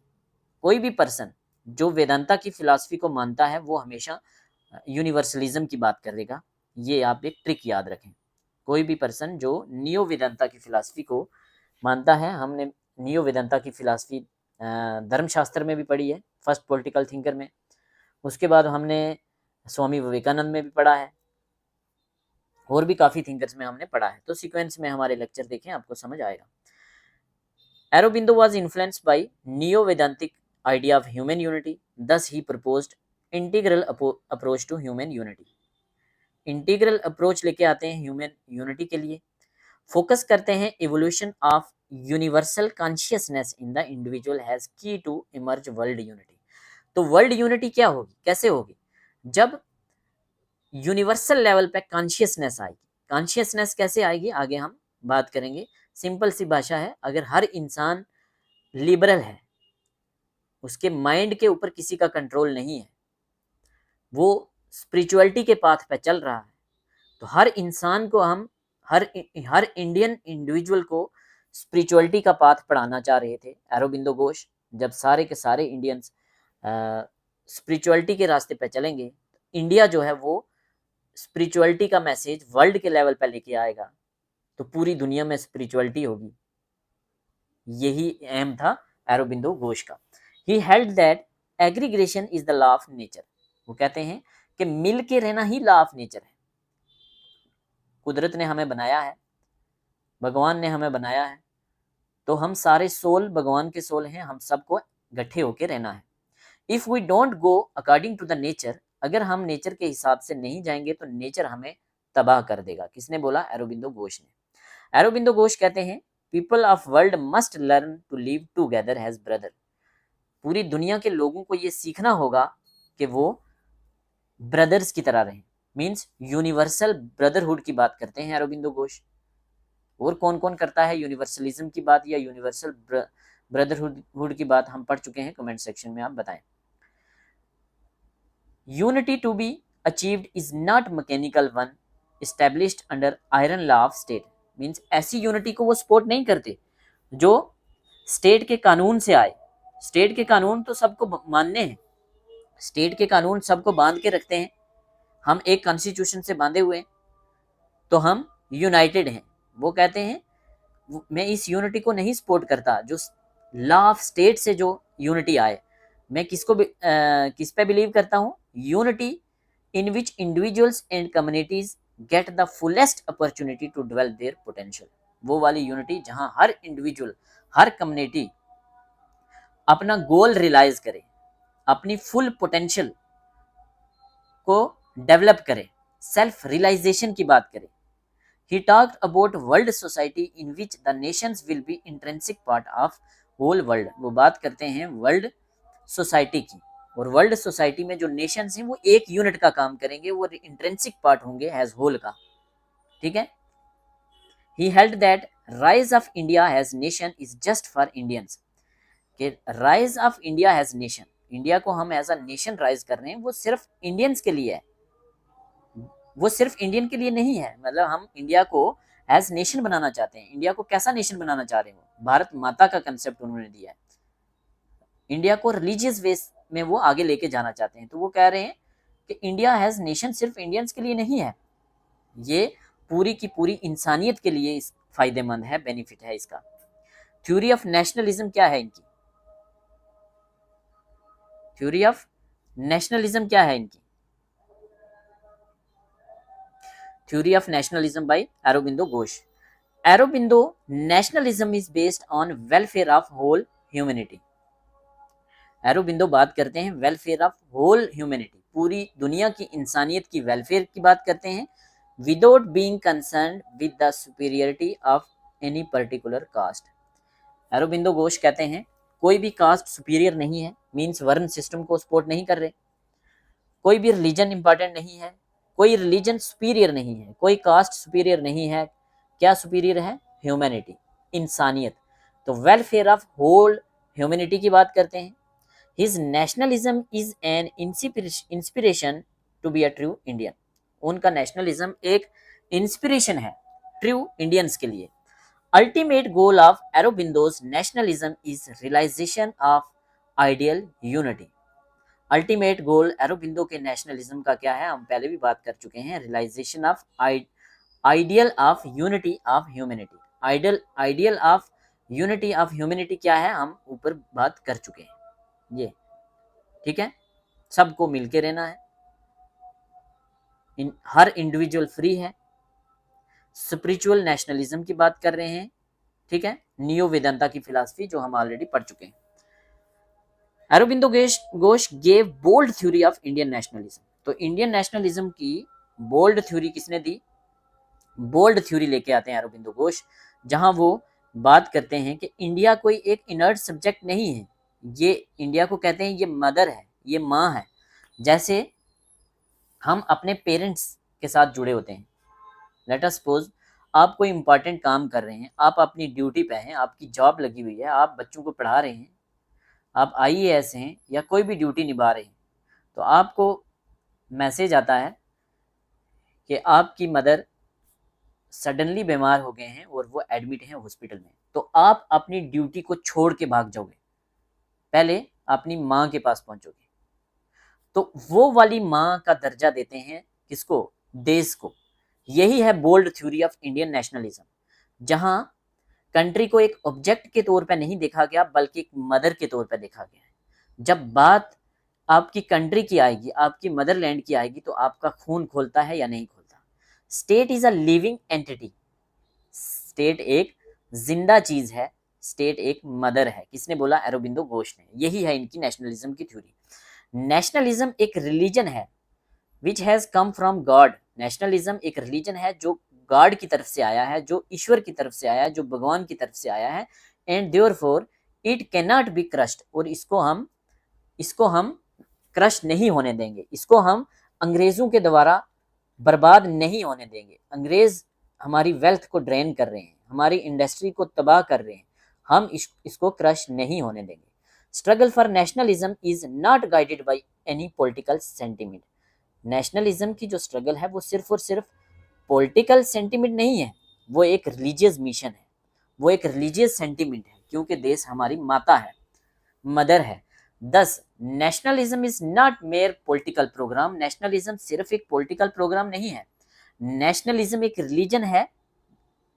कोई भी पर्सन जो वेदांता की फिलॉसफी को मानता है वो हमेशा यूनिवर्सलिज्म की बात करेगा, ये आप एक ट्रिक याद रखें। कोई भी पर्सन जो नियो वेदांता की फिलॉसफी को मानता है, हमने नियो वेदांता की फिलॉसफी धर्मशास्त्र में भी पढ़ी है, फर्स्ट पॉलिटिकल थिंकर में, उसके बाद हमने स्वामी विवेकानंद में भी पढ़ा है, और भी काफ़ी थिंकर्स में हमने पढ़ा है। तो सीक्वेंस में हमारे लेक्चर देखें, आपको समझ आएगा। Aurobindo was influenced by neo-Vedantic idea of human unity, thus he proposed integral approach to human unity. Integral approach लेके आते हैं ह्यूमन यूनिटी के लिए। फोकस करते हैं evolution of universal consciousness in the individual has की टू इमर्ज वर्ल्ड यूनिटी। तो world unity क्या होगी, कैसे होगी? जब यूनिवर्सल लेवल पे कॉन्शियसनेस आएगी। कॉन्शियसनेस कैसे आएगी आगे हम बात करेंगे। सिंपल सी भाषा है, अगर हर इंसान लिबरल है, उसके माइंड के ऊपर किसी का कंट्रोल नहीं है, वो स्पिरिचुअलिटी के पाथ पे चल रहा है, तो हर इंसान को हम हर इंडियन इंडिविजुअल को स्पिरिचुअलिटी का पाथ पढ़ाना चाह रहे थे अरबिंदो घोष। जब सारे के सारे इंडियंस स्पिरिचुअलिटी के रास्ते पे चलेंगे, इंडिया जो है वो स्पिरिचुअलिटी का मैसेज वर्ल्ड के लेवल पे लेके आएगा, तो पूरी दुनिया में स्पिरिचुअलिटी होगी। यही एम था अरबिंदो घोष का। He held that aggregation is the law of nature. वो कहते हैं कि मिल के रहना ही लॉ ऑफ नेचर है। कुदरत ने हमें बनाया है, भगवान ने हमें बनाया है, तो हम सारे सोल भगवान के सोल हैं, हम सबको इकट्ठे होके रहना है। If we don't go according to the nature, अगर हम नेचर के हिसाब से नहीं जाएंगे तो नेचर हमें तबाह कर देगा। किसने बोला? अरबिंदो घोष ने। अरबिंदो घोष कहते हैं people of world must learn to live together as brother. पूरी दुनिया के लोगों को ये सीखना होगा कि वो ब्रदर्स की तरह रहें। मीन्स यूनिवर्सल ब्रदरहुड की बात करते हैं अरबिंदो घोष। और कौन कौन करता है यूनिवर्सलिज्म की बात या यूनिवर्सल ब्रदरहुड की बात, हम पढ़ चुके हैं, कमेंट सेक्शन में आप बताएं। Unity to be achieved is not mechanical one established under iron law of state. Means ऐसी यूनिटी को वो सपोर्ट नहीं करते जो स्टेट के कानून से आए। स्टेट के कानून तो सबको मानने हैं, स्टेट के कानून सबको बांध के रखते हैं। हम एक कॉन्स्टिट्यूशन से बांधे हुए हैं तो हम यूनाइटेड हैं। वो कहते हैं मैं इस यूनिटी को नहीं सपोर्ट करता जो लॉ ऑफ स्टेट से जो यूनिटी आए। मैं किस पे बिलीव करता हूँ? Unity in which individuals and communities get the fullest opportunity to develop their potential. वो वाली यूनिटी जहां हर इंडिविजुअल, हर कम्युनिटी अपना गोल रियलाइज करे, अपनी फुल पोटेंशियल को डेवलप करे, सेल्फ रियलाइजेशन की बात करे। He talked about world society in which the nations will be intrinsic part of whole world। वो बात करते हैं वर्ल्ड सोसाइटी की, और वर्ल्ड सोसाइटी में जो नेशंस हैं वो एक यूनिट का काम करेंगे, वो इंट्रेंसिक पार्ट होंगे एज होल का। ठीक है। He held that rise of India as nation is just for Indians। कि rise of India as nation, India को हम एज अ नेशन राइज कर रहे हैं, वो सिर्फ इंडियंस के लिए है, वो सिर्फ इंडियन के लिए नहीं है। मतलब हम इंडिया को एज नेशन बनाना चाहते हैं। इंडिया को कैसा नेशन बनाना चाह रहे हो? भारत माता का कंसेप्ट उन्होंने दिया है। इंडिया को रिलीजियस बेस में वो आगे लेके जाना चाहते हैं। तो वो कह रहे हैं कि इंडिया हैज नेशन सिर्फ इंडियंस के लिए नहीं है, ये पूरी की पूरी इंसानियत के लिए इस फायदेमंद है, बेनिफिट है इसका। थ्योरी ऑफ नेशनलिज्म क्या है इनकी? थ्योरी ऑफ नेशनलिज्म क्या है इनकी? Theory of Nationalism by Aurobindo Ghosh। Aurobindo nationalism is based on welfare of whole humanity। Aurobindo बात करते हैं welfare of whole humanity, पूरी दुनिया की इंसानियत की वेलफेयर की बात करते हैं, without being concerned with the superiority of any particular caste। Aurobindo Ghosh कहते हैं कोई भी कास्ट सुपीरियर नहीं है, मीन्स वर्ण सिस्टम को सपोर्ट नहीं कर रहे। कोई भी रिलीजन इंपॉर्टेंट नहीं है, कोई रिलीजन सुपीरियर नहीं है, कोई कास्ट सुपीरियर नहीं है। क्या सुपीरियर है? ह्यूमैनिटी, इंसानियत। तो वेलफेयर ऑफ होल ह्यूमैनिटी की बात करते हैं। His nationalism is an inspiration to be a true Indian. उनका नेशनलिज्म एक इंस्पिरेशन है ट्रू इंडियंस के लिए। Ultimate goal of Aurobindo's nationalism is realization of ideal unity. Ultimate goal Aurobindo के नेशनलिज्म का क्या है? हम पहले भी बात कर चुके हैं, realisation of ideal of unity of humanity. Ideal of unity of humanity क्या है? हम ऊपर बात कर चुके हैं ये। ठीक है, सबको मिलके रहना है, हर इंडिविजुअल फ्री है। स्पिरिचुअल नेशनलिज्म की बात कर रहे हैं। ठीक है, नियो वेदांता की फिलॉसफी जो हम ऑलरेडी पढ़ चुके हैं। Aurobindo Ghosh gave bold theory of Indian nationalism। तो इंडियन नेशनलिज्म की बोल्ड थ्योरी किसने दी? बोल्ड थ्योरी लेके आते हैं अरबिंदो घोष, जहां वो बात करते हैं कि इंडिया कोई एक इनर्ट सब्जेक्ट नहीं है। ये इंडिया को कहते हैं ये मदर है, ये माँ है। जैसे हम अपने पेरेंट्स के साथ जुड़े होते हैं। लेट अस सपोज आप कोई इंपॉर्टेंट काम कर रहे हैं, आप अपनी ड्यूटी पे हैं, आपकी जॉब लगी हुई है, आप बच्चों को पढ़ा रहे हैं, आप IAS हैं या कोई भी ड्यूटी निभा रहे हैं, तो आपको मैसेज आता है कि आपकी मदर सडनली बीमार हो गए हैं और वो एडमिट हैं हॉस्पिटल में। तो आप अपनी ड्यूटी को छोड़ के भाग जाओगे, पहले अपनी माँ के पास पहुंचोगे। तो वो वाली माँ का दर्जा देते हैं किसको? देश को। यही है bold theory of Indian nationalism, जहां कंट्री को एक ऑब्जेक्ट के तौर पे नहीं देखा गया बल्कि एक मदर के तौर पे देखा गया है। जब बात आपकी कंट्री की आएगी, आपकी मदरलैंड की आएगी, तो आपका खून खोलता है या नहीं खोलता? State is a living entity. State एक जिंदा चीज है, स्टेट एक मदर है। किसने बोला? अरबिंदो घोष ने। यही है इनकी नेशनलिज्म की थ्योरी। नेशनलिज्म एक रिलीजन है which has come from God. Nationalism एक रिलीजन है जो गॉड की तरफ से आया है, जो ईश्वर की तरफ से आया है, जो भगवान की तरफ से आया है। And therefore it can not be crushed. और इसको हम क्रश नहीं होने देंगे। इसको हम अंग्रेजों के द्वारा बर्बाद नहीं होने देंगे। अंग्रेज हमारी वेल्थ को ड्रेन कर रहे हैं, हमारी इंडस्ट्री को तबाह कर रहे हैं, हम इसको क्रश नहीं होने देंगे। Struggle for nationalism is not guided by any political sentiment. Nationalism की जो स्ट्रगल है वो सिर्फ और सिर्फ पॉलिटिकल सेंटिमेंट नहीं है, वो एक रिलीजियस मिशन है, वो एक रिलीजियस सेंटिमेंट है, क्योंकि देश हमारी माता है, मदर है। Thus, nationalism is not mere political programme. Nationalism सिर्फ एक पॉलिटिकल प्रोग्राम नहीं है, नेशनलिज्म एक रिलीजन है,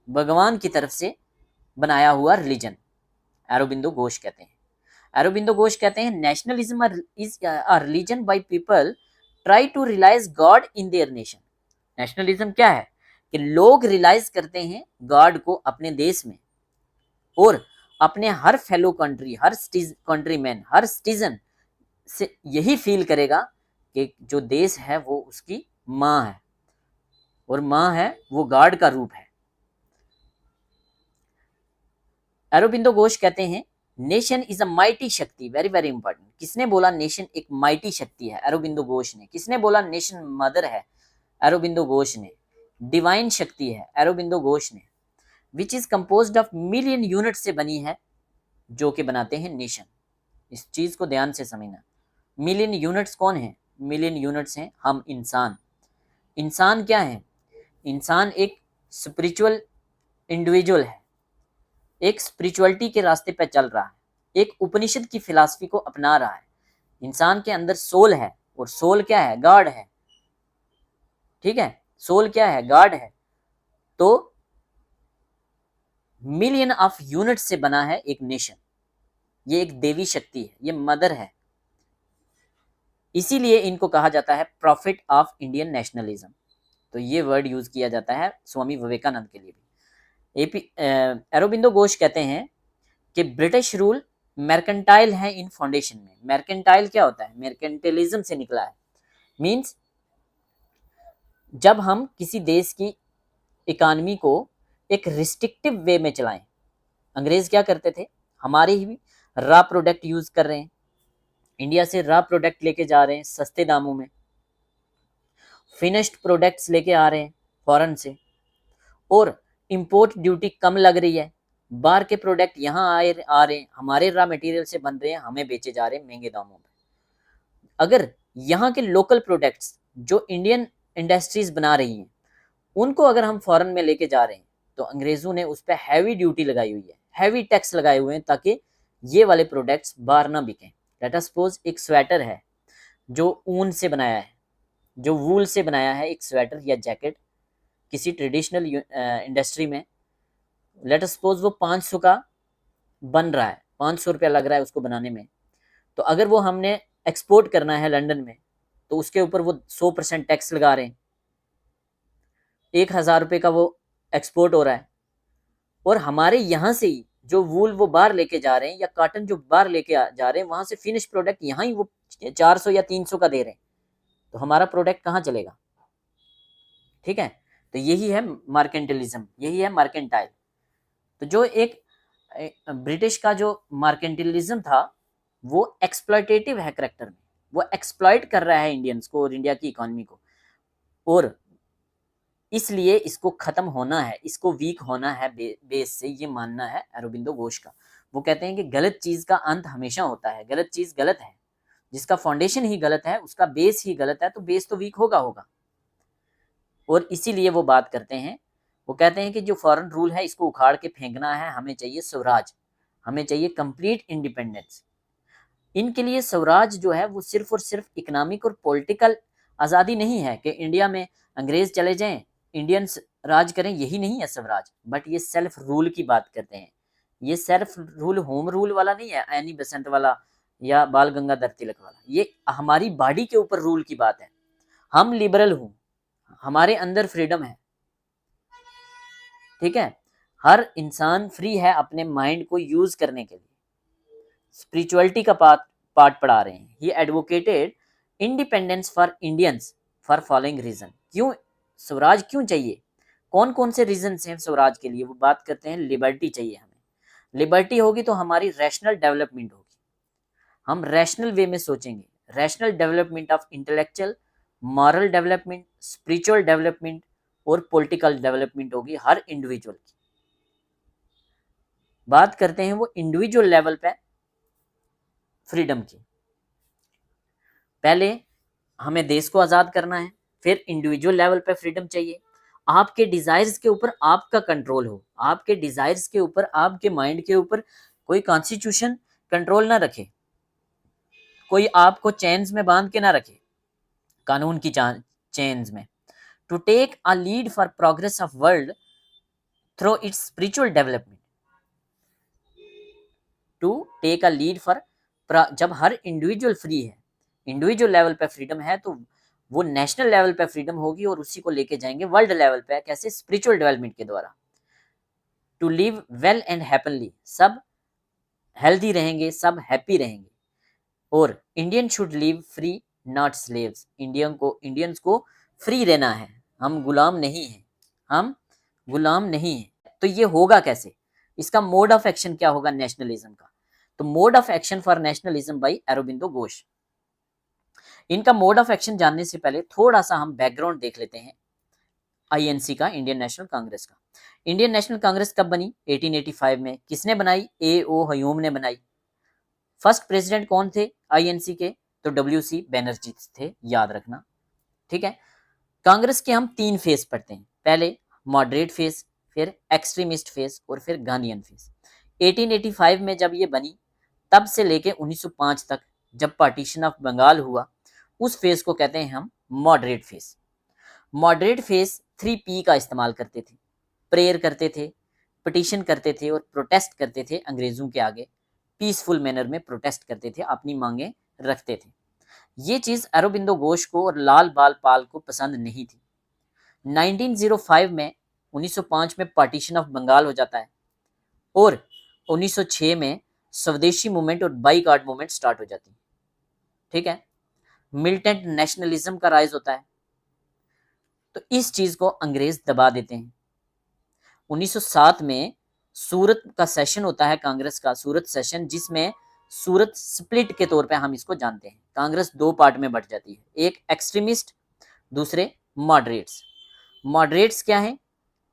भगवान की तरफ से बनाया हुआ रिलीजन। अरबिंदो घोष कहते हैं, अरबिंदो घोष कहते हैं nationalism is a religion by people try to realise God in their nation. Nationalism क्या है कि लोग रियलाइज करते हैं गॉड को अपने देश में, और अपने हर फेलो कंट्री, हर कंट्रीमैन, हर सिटीजन से यही फील करेगा कि जो देश है वो उसकी माँ है, और माँ है वो गॉड का रूप है। अरबिंदो घोष कहते हैं नेशन इज अ माइटी शक्ति। Very very important. किसने बोला नेशन एक माइटी शक्ति है? अरबिंदो घोष ने। किसने बोला नेशन मदर है? अरबिंदो घोष ने। डिवाइन शक्ति है? अरबिंदो घोष ने। Which is composed of million unit से बनी है, जो कि बनाते हैं नेशन। इस चीज को ध्यान से समझना। मिलियन यूनिट्स कौन है? मिलियन यूनिट्स हैं हम इंसान। इंसान क्या है? इंसान एक स्पिरिचुअल इंडिविजुअल है, एक स्पिरिचुअलिटी के रास्ते पर चल रहा है, एक उपनिषद की फिलॉसफी को अपना रहा है। इंसान के अंदर सोल है, और सोल क्या है? गॉड है। ठीक है, सोल क्या है? गॉड है। तो मिलियन ऑफ यूनिट से बना है एक नेशन। ये एक देवी शक्ति है, ये मदर है। इसीलिए इनको कहा जाता है प्रॉफिट ऑफ इंडियन नेशनलिज्म। तो ये वर्ड यूज किया जाता है स्वामी विवेकानंद के लिए भी। अरबिंदो घोष कहते हैं कि ब्रिटिश रूल मर्केंटाइल है इन फाउंडेशन में। मर्केंटाइल क्या होता है? मर्केंटिलिज्म से निकला है। मींस जब हम किसी देश की इकोनॉमी को एक रिस्ट्रिक्टिव वे में चलाएं। अंग्रेज क्या करते थे? हमारे ही रॉ प्रोडक्ट यूज कर रहे हैं, इंडिया से रॉ प्रोडक्ट लेके जा रहे हैं सस्ते दामों में, फिनिश्ड प्रोडक्ट्स लेके आ रहे हैं फॉरेन से, और इंपोर्ट ड्यूटी कम लग रही है। बाहर के प्रोडक्ट यहाँ आ रहे हैं, हमारे रॉ मटेरियल से बन रहे हैं, हमें बेचे जा रहे हैं महंगे दामों में। अगर यहाँ के लोकल प्रोडक्ट्स जो इंडियन इंडस्ट्रीज बना रही हैं, उनको अगर हम फॉरेन में लेके जा रहे हैं, तो अंग्रेजों ने उस पर हैवी ड्यूटी लगाई हुई है, हैवी टैक्स लगाए हुए हैं, ताकि ये वाले प्रोडक्ट्स बाहर ना बिकें। लेट अस सपोज एक स्वेटर है जो ऊन से बनाया है, जो वूल से बनाया है, एक स्वेटर या जैकेट किसी ट्रेडिशनल इंडस्ट्री में, लेट अस सपोज वो 500 का बन रहा है, 500 रुपया लग रहा है उसको बनाने में। तो अगर वो हमने एक्सपोर्ट करना है लंदन में, तो उसके ऊपर वो 100% टैक्स लगा रहे हैं। 1000 रुपये का वो एक्सपोर्ट हो रहा है, और हमारे यहाँ से ही जो वूल वो बाहर लेके जा रहे हैं, या कॉटन जो बाहर लेके जा रहे हैं, वहां से फिनिश प्रोडक्ट यहाँ ही वो 400 या 300 का दे रहे हैं। तो हमारा प्रोडक्ट कहाँ चलेगा? ठीक है, तो यही है मार्केंटिलिज्म, यही है मार्केंटाइल। तो जो एक ब्रिटिश का जो मार्केंटिलिज्म था, वो एक्सप्लॉयटेटिव है करेक्टर में, वो एक्सप्लॉइट कर रहा है इंडियंस को और इंडिया की इकोनॉमी को, और इसलिए इसको खत्म होना है, इसको वीक होना है बेस से, ये मानना है अरबिंदो घोष का। वो कहते हैं कि गलत चीज का अंत हमेशा होता है, गलत चीज गलत है, जिसका फाउंडेशन ही गलत है, उसका बेस ही गलत है, तो बेस तो वीक होगा। और इसीलिए वो बात करते हैं, वो कहते हैं कि जो फॉरेन रूल है इसको उखाड़ के फेंकना है, हमें चाहिए स्वराज, हमें चाहिए कंप्लीट इंडिपेंडेंस। इनके लिए स्वराज जो है वो सिर्फ और सिर्फ इकोनॉमिक और पॉलिटिकल आज़ादी नहीं है कि इंडिया में अंग्रेज चले जाएं, इंडियंस राज करें, यही नहीं है स्वराज। बट ये सेल्फ रूल की बात करते हैं। ये सेल्फ रूल होम रूल वाला नहीं है, एनी बेसेंट वाला या बाल गंगाधर तिलक वाला। ये हमारी बॉडी के ऊपर रूल की बात है। हम लिबरल हूँ, हमारे अंदर फ्रीडम है। ठीक है, हर इंसान फ्री है अपने माइंड को यूज करने के लिए। स्पिरिचुअलिटी का पार्ट पढ़ा रहे हैं। He advocated independence for Indians for following reason. क्यों स्वराज क्यों चाहिए? कौन कौन से रीजन हैं स्वराज के लिए? वो बात करते हैं लिबर्टी चाहिए हमें। लिबर्टी होगी तो हमारी रैशनल डेवलपमेंट होगी, हम रैशनल वे में सोचेंगे, rational development of intellectual moral development, spiritual development और पॉलिटिकल डेवलपमेंट होगी हर इंडिविजुअल की। बात करते हैं वो इंडिविजुअल लेवल पे फ्रीडम की। पहले हमें देश को आज़ाद करना है, फिर इंडिविजुअल लेवल पे फ्रीडम चाहिए। आपके डिजायर्स के ऊपर आपका कंट्रोल हो, आपके डिजायर्स के ऊपर, आपके माइंड के ऊपर कोई कॉन्स्टिट्यूशन कंट्रोल ना रखे, कोई आपको चेन्स में बांध के ना रखे, कानून की चेन्स में। To take a lead for progress of world through its spiritual development. To take a lead for, जब हर इंडिविजुअल फ्री है, इंडिविजुअल लेवल पे फ्रीडम है, तो वो नेशनल लेवल पे फ्रीडम होगी और उसी को लेके जाएंगे वर्ल्ड लेवल पे। कैसे? स्पिरिचुअल डेवलपमेंट के द्वारा। To live well and happily, सब हेल्दी रहेंगे, सब हैप्पी रहेंगे। और Indian should live free not slaves, Indians को फ्री रहना है, हम गुलाम नहीं हैं, हम गुलाम नहीं हैं। तो ये होगा कैसे? इसका मोड ऑफ एक्शन क्या होगा नेशनलिज्म का? तो mode of action for nationalism by Aurobindo Ghosh. इनका मोड ऑफ एक्शन जानने से पहले थोड़ा सा हम बैकग्राउंड देख लेते हैं आईएनसी का, इंडियन नेशनल कांग्रेस का। इंडियन नेशनल कांग्रेस कब बनी? 1885 में। किसने बनाई? ए ओ ह्यूम ने बनाई। फर्स्ट प्रेसिडेंट कौन थे आईएनसी के? तो WC बैनर्जी थे, याद रखना। ठीक है। कांग्रेस के हम 3 फेज पढ़ते हैं, पहले मॉडरेट फेज, फिर एक्सट्रीमिस्ट फेज और फिर गांधीयन फेज। 1885 में जब ये बनी, तब से लेके 1905 तक जब पार्टीशन ऑफ बंगाल हुआ, उस फेज को कहते हैं हम moderate phase. Moderate phase 3P का इस्तेमाल करते थे, प्रेयर करते थे, पिटीशन करते थे और प्रोटेस्ट करते थे अंग्रेजों के आगे। पीसफुल मैनर में प्रोटेस्ट करते थे, अपनी मांगे रखते थे। ये चीज अरबिंदो घोष को और लाल बाल पाल को पसंद नहीं थी। 1905 में, 1905 में पार्टीशन ऑफ बंगाल हो जाता है और 1906 में स्वदेशी मूवमेंट और बाईकाट मूवमेंट स्टार्ट हो जाती है। ठीक है। मिलिटेंट नेशनलिज्म का राइज होता है, तो इस चीज को अंग्रेज दबा देते हैं। 1907 में सूरत का सेशन होता है कांग्रेस का, सूरत सेशन, जिसमें सूरत स्प्लिट के तौर पे हम इसको जानते हैं। कांग्रेस 2 पार्ट में बट जाती है, एक एक्सट्रीमिस्ट, दूसरे मॉडरेट्स। मॉडरेट्स क्या है?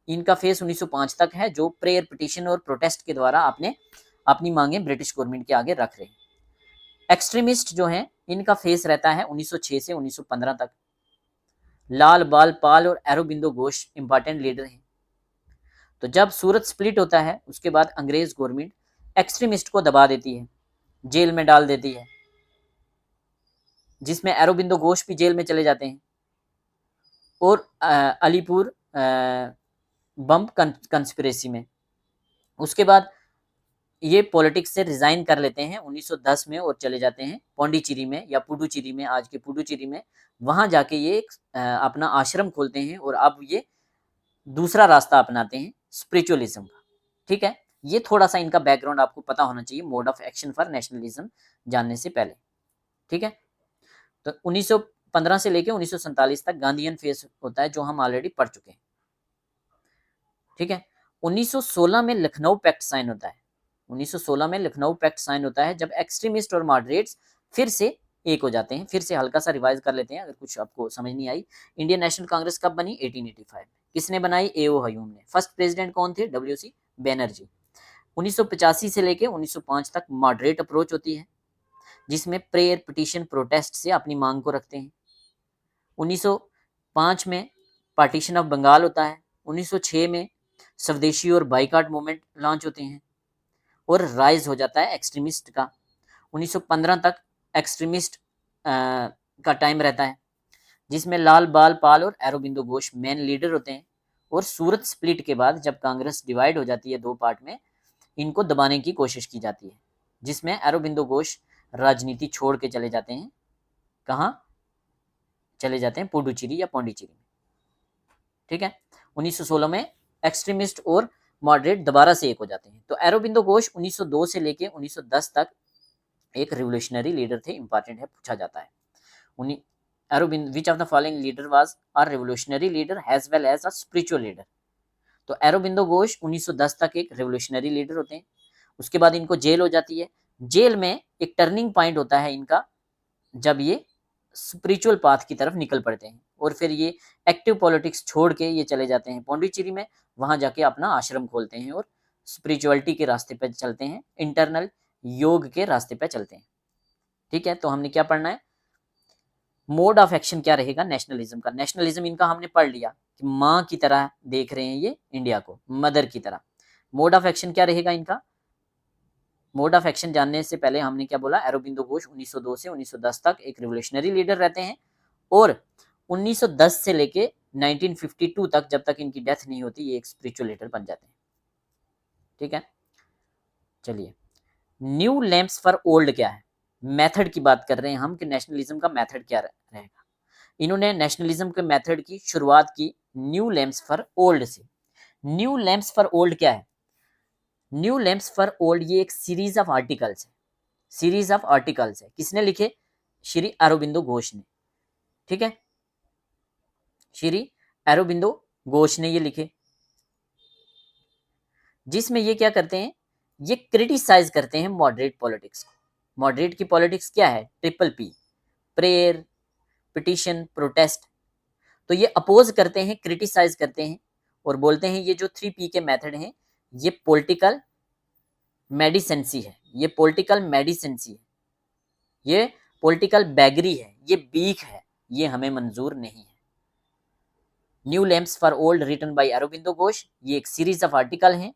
इनका फेस 1905 तक है, जो प्रेयर, पिटीशन और प्रोटेस्ट के द्वारा आपने अपनी मांगे ब्रिटिश गवर्नमेंट के आगे रख रहे हैं। एक्सट्रीमिस्ट जो है, इनका फेस रहता है 1906 से 1915 तक। लाल बाल पाल और अरबिंदो घोष इंपॉर्टेंट लीडर हैं। तो जब सूरत स्प्लिट होता है, उसके बाद अंग्रेज गवर्नमेंट एक्सट्रीमिस्ट को दबा देती है, जेल में डाल देती है, जिसमें अरबिंदो घोष भी जेल में चले जाते हैं और अलीपुर बम कंस्पिरेसी में। उसके बाद ये पॉलिटिक्स से रिजाइन कर लेते हैं 1910 में और चले जाते हैं पौंडीचेरी में, या पुडुचेरी में, आज के पुडुचेरी में। वहां जाके ये अपना आश्रम खोलते हैं और अब ये दूसरा रास्ता अपनाते हैं स्पिरिचुअलिज्म का। ठीक है। ये थोड़ा सा इनका बैकग्राउंड आपको पता होना चाहिए mode of action for nationalism जानने से पहले। ठीक है। तो 1915 से लेकर 1947 तक गांधीयन फेज होता है, जो हम ऑलरेडी पढ़ चुके हैं। ठीक है। 1916 में लखनऊ पैक्ट साइन होता है। 1916 में लखनऊ पैक्ट साइन होता है, जब एक्सट्रीमिस्ट और मॉडरेट्स फिर से एक हो जाते हैं। फिर से हल्का सा रिवाइज कर लेते हैं अगर कुछ आपको समझ नहीं आई। इंडियन नेशनल कांग्रेस कब बनी? 1885। किसने बनाई? ए.ओ. ह्यूम ने। फर्स्ट प्रेसिडेंट कौन थे? WC बैनर्जी। 1985 से लेके 1905 तक मॉडरेट अप्रोच होती है, जिसमें प्रेयर, पिटीशन, प्रोटेस्ट से अपनी मांग को रखते हैं। 1905 में पार्टीशन ऑफ बंगाल होता है। 1906 में स्वदेशी और बाईकाट मूवमेंट लॉन्च होते हैं और राइज हो जाता है एक्सट्रीमिस्ट का। 1915 तक एक्सट्रीमिस्ट का टाइम रहता है, जिसमें लाल बाल पाल और अरबिंदो घोष मेन लीडर होते हैं। और सूरत स्प्लिट के बाद जब कांग्रेस डिवाइड हो जाती है 2 पार्ट में, इनको दबाने की कोशिश की जाती है, जिसमें अरबिंदो घोष राजनीति छोड़ के चले जाते हैं। कहाँ चले जाते हैं? पुडुचेरी या पौंडीचेरी में। ठीक है। 1916 में एक्सट्रीमिस्ट और मॉडरेट दोबारा से एक हो जाते हैं। तो अरबिंदो घोष 1902 से लेके 1910 तक एक रिवोल्यूशनरी लीडर थे, इंपॉर्टेंट है, पूछा जाता है। Aurobind, which of the following leader was a revolutionary leader as well as a spiritual leader? तो अरबिंदो घोष 1910 तक एक रिवोल्यूशनरी लीडर होते हैं। उसके बाद इनको जेल हो जाती है। जेल में एक टर्निंग पॉइंट होता है इनका, जब ये स्पिरिचुअल पाथ की तरफ निकल पड़ते हैं और फिर ये एक्टिव पॉलिटिक्स छोड़ के ये चले जाते हैं पौंडीचेरी में, वहां जाके अपना आश्रम खोलते हैं और स्पिरिचुअलिटी के रास्ते पे चलते हैं, इंटरनल योग के रास्ते पे चलते हैं। ठीक है, तो हमने क्या पढ़ना है, मोड ऑफ एक्शन क्या रहेगा नेशनलिज्म का। नेशनलिज्म इनका हमने पढ़ लिया कि माँ की तरह देख रहे हैं ये इंडिया को, मदर की तरह। मोड ऑफ एक्शन क्या रहेगा इनका, मोड ऑफ एक्शन जानने से पहले हमने क्या बोला, अरबिंदो घोष 1902 से 1910 तक एक रिवोल्यूशनरी लीडर रहते हैं और 1910 से लेके 1952 तक, जब तक इनकी डेथ नहीं होती, ये एक स्पिरिचुअल लीडर बन जाते हैं। ठीक है, चलिए, न्यू लैंप्स फॉर ओल्ड क्या है, मेथड की बात कर रहे हैं हम कि नेशनलिज्म का मेथड क्या रहेगा। इन्होंने नेशनलिज्म के मेथड की शुरुआत की न्यू लैंप्स फॉर ओल्ड से। न्यू लैंप्स फॉर ओल्ड क्या है, न्यू लैंप्स फॉर ओल्ड ये एक सीरीज ऑफ आर्टिकल्स है, सीरीज ऑफ आर्टिकल्स है। किसने लिखे, श्री अरबिंदो घोष ने। ठीक है, श्री अरबिंदो घोष ने ये लिखे, जिसमें ये क्या करते हैं, ये क्रिटिसाइज करते हैं मॉडरेट पॉलिटिक्स को। मॉडरेट की पॉलिटिक्स क्या है, triple P, prayer, petition, protest. तो ये अपोज करते हैं, क्रिटिसाइज करते हैं और बोलते हैं ये जो 3P के मेथड हैं ये पॉलिटिकल मेडिसेंसी है, ये पॉलिटिकल मेडिसेंसी है, ये पॉलिटिकल बैगरी है, ये बीक है, ये हमें मंजूर नहीं है। New lamps for old written by Aurobindo Ghosh, ये एक सीरीज ऑफ आर्टिकल हैं।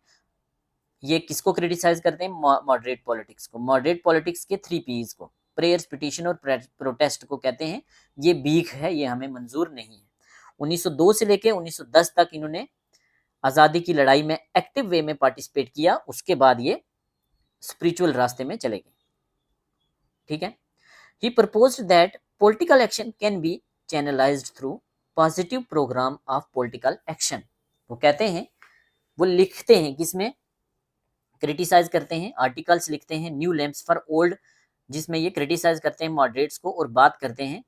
ये किसको क्रिटिसाइज करते हैं, मॉडरेट पॉलिटिक्स को। मॉडरेट पॉलिटिक्स के 3Ps को, प्रेयर्स, पिटिशन और प्रोटेस्ट को कहते हैं ये बीक है, ये हमें मंजूर नहीं है। 1902 से लेके 1910 तक इन्होंने आज़ादी की लड़ाई में एक्टिव वे में पार्टिसिपेट किया, उसके बाद ये स्पिरिचुअल रास्ते में चले गए। ठीक है, he proposed that political action can be channelized through positive programme of political action. वो कहते हैं, वो लिखते हैं, किसमें क्रिटिसाइज करते हैं, आर्टिकल्स लिखते हैं न्यू लैंप्स फॉर ओल्ड, जिसमें ये क्रिटिसाइज करते हैं मॉडरेट्स को और बात करते हैं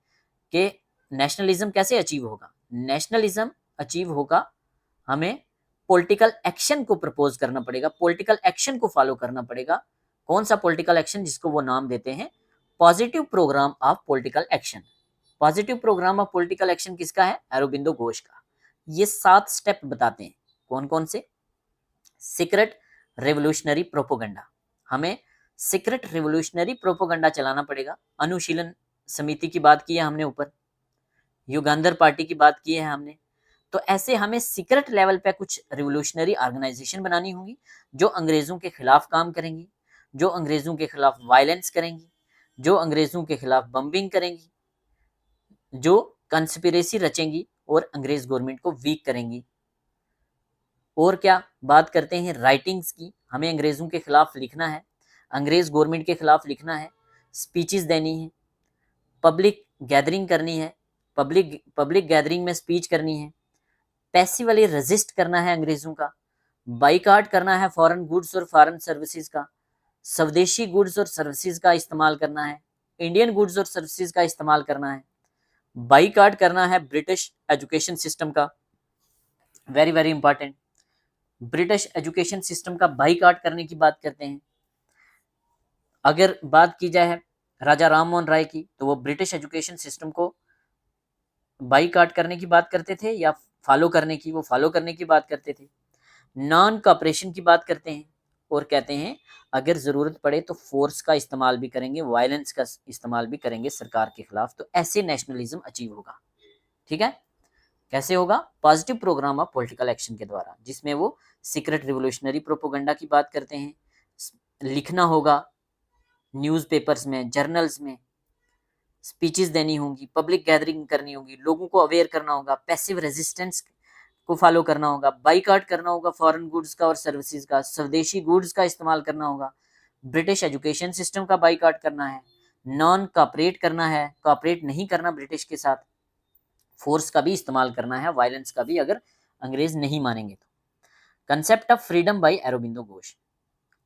कि नेशनलिज्म कैसे अचीव होगा। नेशनलिज्म अचीव होगा, हमें पॉलिटिकल एक्शन को प्रपोज करना पड़ेगा, पॉलिटिकल एक्शन को फॉलो करना पड़ेगा। कौन सा पॉलिटिकल एक्शन, जिसको वो नाम देते हैं positive programme of political action. Positive programme of political action किसका है, अरबिंदो घोष का। ये 7 स्टेप बताते हैं, कौन कौन से, सीक्रेट रेवोल्यूशनरी प्रोपोगंडा, हमें सीक्रेट रेवोल्यूशनरी प्रोपोगंडा चलाना पड़ेगा। अनुशीलन समिति की बात की है हमने ऊपर, युगांधर पार्टी की बात की है हमने। तो ऐसे हमें सीक्रेट लेवल पे कुछ रिवोल्यूशनरी ऑर्गेनाइजेशन बनानी होगी जो अंग्रेजों के खिलाफ काम करेंगी, जो अंग्रेजों के खिलाफ वायलेंस करेंगी, जो अंग्रेजों के खिलाफ बम्बिंग करेंगी, जो कंस्पिरेसी रचेंगी और अंग्रेज गवर्नमेंट को वीक करेंगी। और क्या बात करते हैं राइटिंग्स की, हमें अंग्रेजों के खिलाफ लिखना है, अंग्रेज गवर्नमेंट के खिलाफ लिखना है, स्पीचेस देनी है, पब्लिक गैदरिंग करनी है, पब्लिक गैदरिंग में स्पीच करनी है, पैसिवली रेजिस्ट करना है अंग्रेजों का, बाइकाट करना है फॉरेन गुड्स और फॉरेन सर्विसेज का, स्वदेशी गुड्स और सर्विसेज का इस्तेमाल करना है, इंडियन गुड्स और सर्विसेज का इस्तेमाल करना है, बाइकाट करना है ब्रिटिश एजुकेशन सिस्टम का। Very very important, British education system का बाइकाट करने की बात करते हैं। अगर बात की जाए राजा राम मोहन राय की, तो वो ब्रिटिश एजुकेशन सिस्टम को बाइकाट करने की बात करते थे या फॉलो करने की, वो फॉलो करने की बात करते थे। नॉन कॉपरेशन की बात करते हैं और कहते हैं अगर ज़रूरत पड़े तो फोर्स का इस्तेमाल भी करेंगे, वायलेंस का इस्तेमाल भी करेंगे सरकार के खिलाफ। तो ऐसे नेशनलिज्म अचीव होगा। ठीक है, कैसे होगा, positive programme of political action के द्वारा, जिसमें वो सीक्रेट रिवोल्यूशनरी प्रोपोगंडा की बात करते हैं, लिखना होगा न्यूज़पेपर्स में, जर्नल्स में, स्पीचेस देनी होंगी, पब्लिक गैदरिंग करनी होगी, लोगों को अवेयर करना होगा, पैसिव रेजिस्टेंस को फॉलो करना होगा, बाइकाट करना होगा फॉरेन गुड्स का और सर्विसेज का, स्वदेशी गुड्स का इस्तेमाल करना होगा, ब्रिटिश एजुकेशन सिस्टम का बाइकाट करना है, नॉन कॉपरेट करना है, कॉपरेट नहीं करना ब्रिटिश के साथ, फोर्स का भी इस्तेमाल करना है, वायलेंस का भी, अगर अंग्रेज नहीं मानेंगे तो। Concept of freedom bye Aurobindo Ghosh.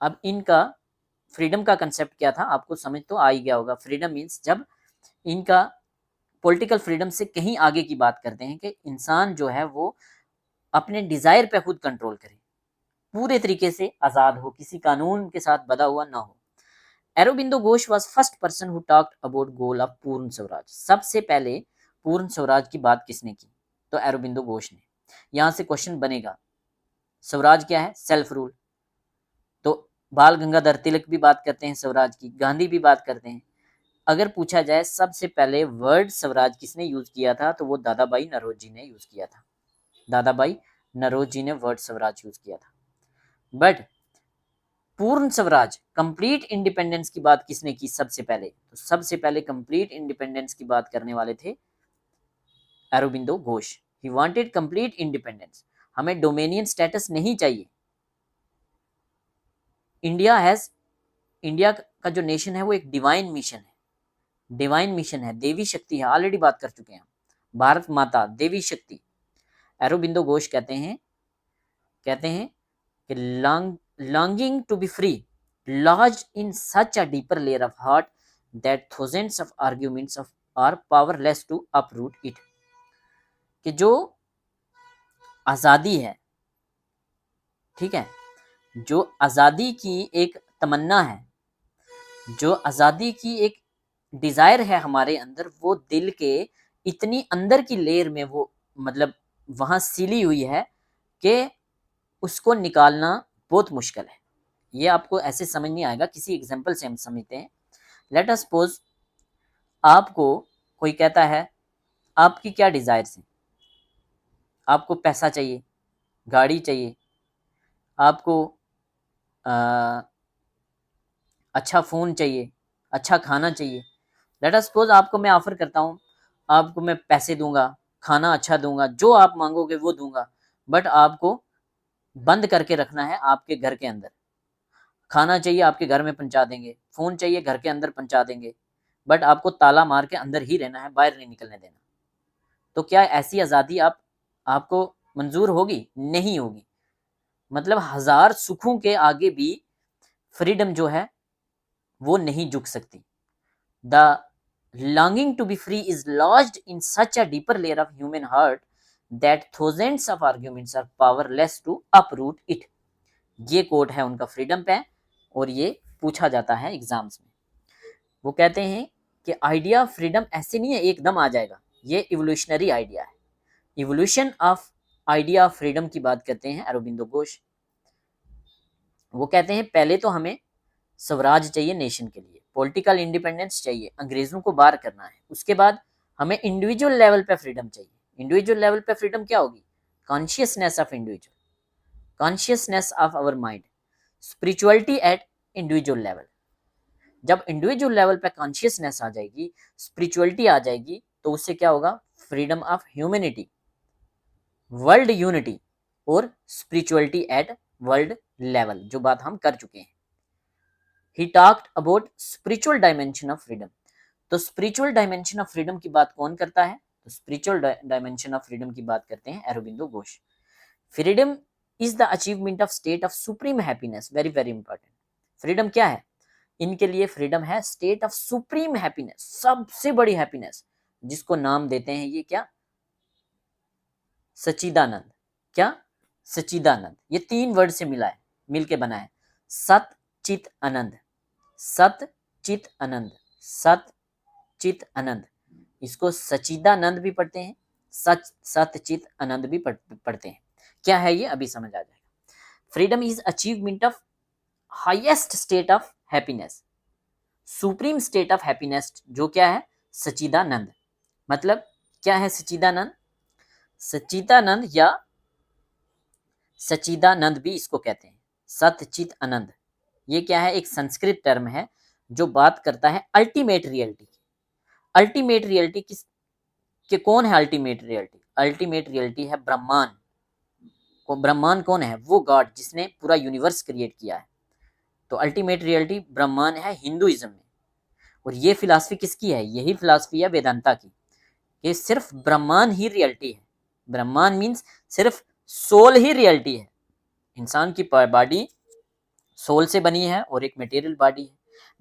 अब इनका फ्रीडम का कंसेप्ट क्या था, आपको समझ तो आ ही गया होगा। फ्रीडम मीन्स जब इनका पॉलिटिकल फ्रीडम से कहीं आगे की बात करते हैं कि इंसान जो है वो अपने डिजायर पे खुद कंट्रोल करे, पूरे तरीके से आजाद हो, किसी कानून के साथ बंधा हुआ ना हो। Aurobindo Ghosh was first person who talked about goal of Purna Swaraj. सबसे पहले पूर्ण स्वराज की बात किसने की? तो एरोबिंदो घोष ने। यहां से क्वेश्चन बनेगा, स्वराज क्या है? Self rule. तो बाल गंगाधर तिलक भी बात करते हैं स्वराज की, गांधी भी बात करते हैं। अगर पूछा जाए सबसे पहले वर्ड स्वराज किसने यूज किया था, तो वो दादा भाई नौरोजी ने यूज किया था। दादा भाई नौरोजी ने वर्ड स्वराज यूज किया था। बट पूर्ण स्वराज, कंप्लीट इंडिपेंडेंस की बात किसने की सबसे पहले? तो सबसे पहले कंप्लीट इंडिपेंडेंस की बात करने वाले थे Aurobindo Ghosh. He wanted complete independence. हमें डोमेनियन स्टेटस नहीं चाहिए। इंडिया का जो नेशन है वो एक डिवाइन मिशन है। डिवाइन मिशन है, देवी शक्ति है, ऑलरेडी बात कर चुके हैं हम। भारत माता, देवी शक्ति। अरबिंदो घोष कहते हैं कि longing to be free lodged in such a deeper layer of heart that thousands of arguments are powerless to uproot it। कि जो आज़ादी है, ठीक है, जो आज़ादी की एक तमन्ना है, जो आज़ादी की एक डिज़ायर है हमारे अंदर, वो दिल के इतनी अंदर की लेयर में वो मतलब वहाँ सिली हुई है कि उसको निकालना बहुत मुश्किल है। ये आपको ऐसे समझ नहीं आएगा, किसी एग्जाम्पल से हम समझते हैं। लेट अस सपोज आपको कोई कहता है आपकी क्या डिज़ायर्स हैं? आपको पैसा चाहिए, गाड़ी चाहिए, आपको अच्छा फ़ोन चाहिए, अच्छा खाना चाहिए। लेट अस सपोज आपको मैं ऑफ़र करता हूँ, आपको मैं पैसे दूंगा, खाना अच्छा दूंगा, जो आप मांगोगे वो दूंगा, बट आपको बंद करके रखना है आपके घर के अंदर। खाना चाहिए आपके घर में पहुंचा देंगे, फ़ोन चाहिए घर के अंदर पहुंचा देंगे, बट आपको ताला मार के अंदर ही रहना है, बाहर नहीं निकलने देना। तो क्या ऐसी आज़ादी आपको मंजूर होगी? नहीं होगी। मतलब हजार सुखों के आगे भी फ्रीडम जो है वो नहीं झुक सकती। The longing to be free is lodged in such a deeper layer of human heart that thousands of arguments are powerless to uproot it। ये कोट है उनका फ्रीडम पे, और ये पूछा जाता है एग्जाम्स में। वो कहते हैं कि आइडिया ऑफ फ्रीडम ऐसे नहीं है एकदम आ जाएगा, ये इवोल्यूशनरी आइडिया है। Evolution of idea of freedom की बात करते हैं अरबिंदो घोष। वो कहते हैं पहले तो हमें स्वराज चाहिए नेशन के लिए, पॉलिटिकल इंडिपेंडेंस चाहिए, अंग्रेजों को बाहर करना है। उसके बाद हमें इंडिविजुअल लेवल पे फ्रीडम चाहिए। इंडिविजुअल लेवल पे फ्रीडम क्या होगी? Consciousness of individual, consciousness of our mind, spirituality at individual level. जब इंडिविजुअल लेवल पे कॉन्शियसनेस आ जाएगी, स्पिरिचुअलिटी आ जाएगी, तो उससे क्या होगा? Freedom of humanity, world unity और स्पिरिचुअलिटी एट वर्ल्ड लेवल, जो बात हम कर चुके हैं। He talked about spiritual dimension of freedom। तो spiritual dimension of freedom की बात कौन करता है? तो spiritual dimension of freedom की बात करते हैं Aurobindo Ghosh. Freedom is the achievement of state of supreme happiness। very very important। Freedom क्या है? इनके लिए फ्रीडम है स्टेट ऑफ सुप्रीम हैप्पीनेस, सबसे बड़ी हैप्पीनेस, जिसको नाम देते हैं ये क्या? सच्चिदानंद। क्या? सच्चिदानंद। ये 3 वर्ड से मिला है, मिलके बना है सत चित आनंद। सत चित आनंद, सत चित आनंद। इसको सच्चिदानंद भी पढ़ते हैं, सत चित आनंद भी पढ़ते हैं। क्या है ये? अभी समझ आ जाएगा। Freedom is achievement of highest state of happiness, supreme state of happiness, जो क्या है? सच्चिदानंद। मतलब क्या है सच्चिदानंद? सच्चिदानंद या सच्चिदानंद भी इसको कहते हैं, सतचित आनंद। ये क्या है? एक संस्कृत टर्म है जो बात करता है अल्टीमेट रियलिटी की। अल्टीमेट रियलिटी किस के कौन है? अल्टीमेट रियलिटी, अल्टीमेट रियलिटी है ब्रह्मांड। ब्रह्मांड कौन है? वो गॉड जिसने पूरा यूनिवर्स क्रिएट किया है। तो अल्टीमेट रियलिटी ब्रह्मांड है हिंदुइज्म में। और ये फिलॉसफी किसकी है? यही फिलॉसफी है वेदांता की, कि सिर्फ ब्रह्मांड ही रियलिटी है। ब्रह्मांड मीन्स सिर्फ सोल ही रियलिटी है। इंसान की बॉडी सोल से बनी है और एक मटेरियल बॉडी है।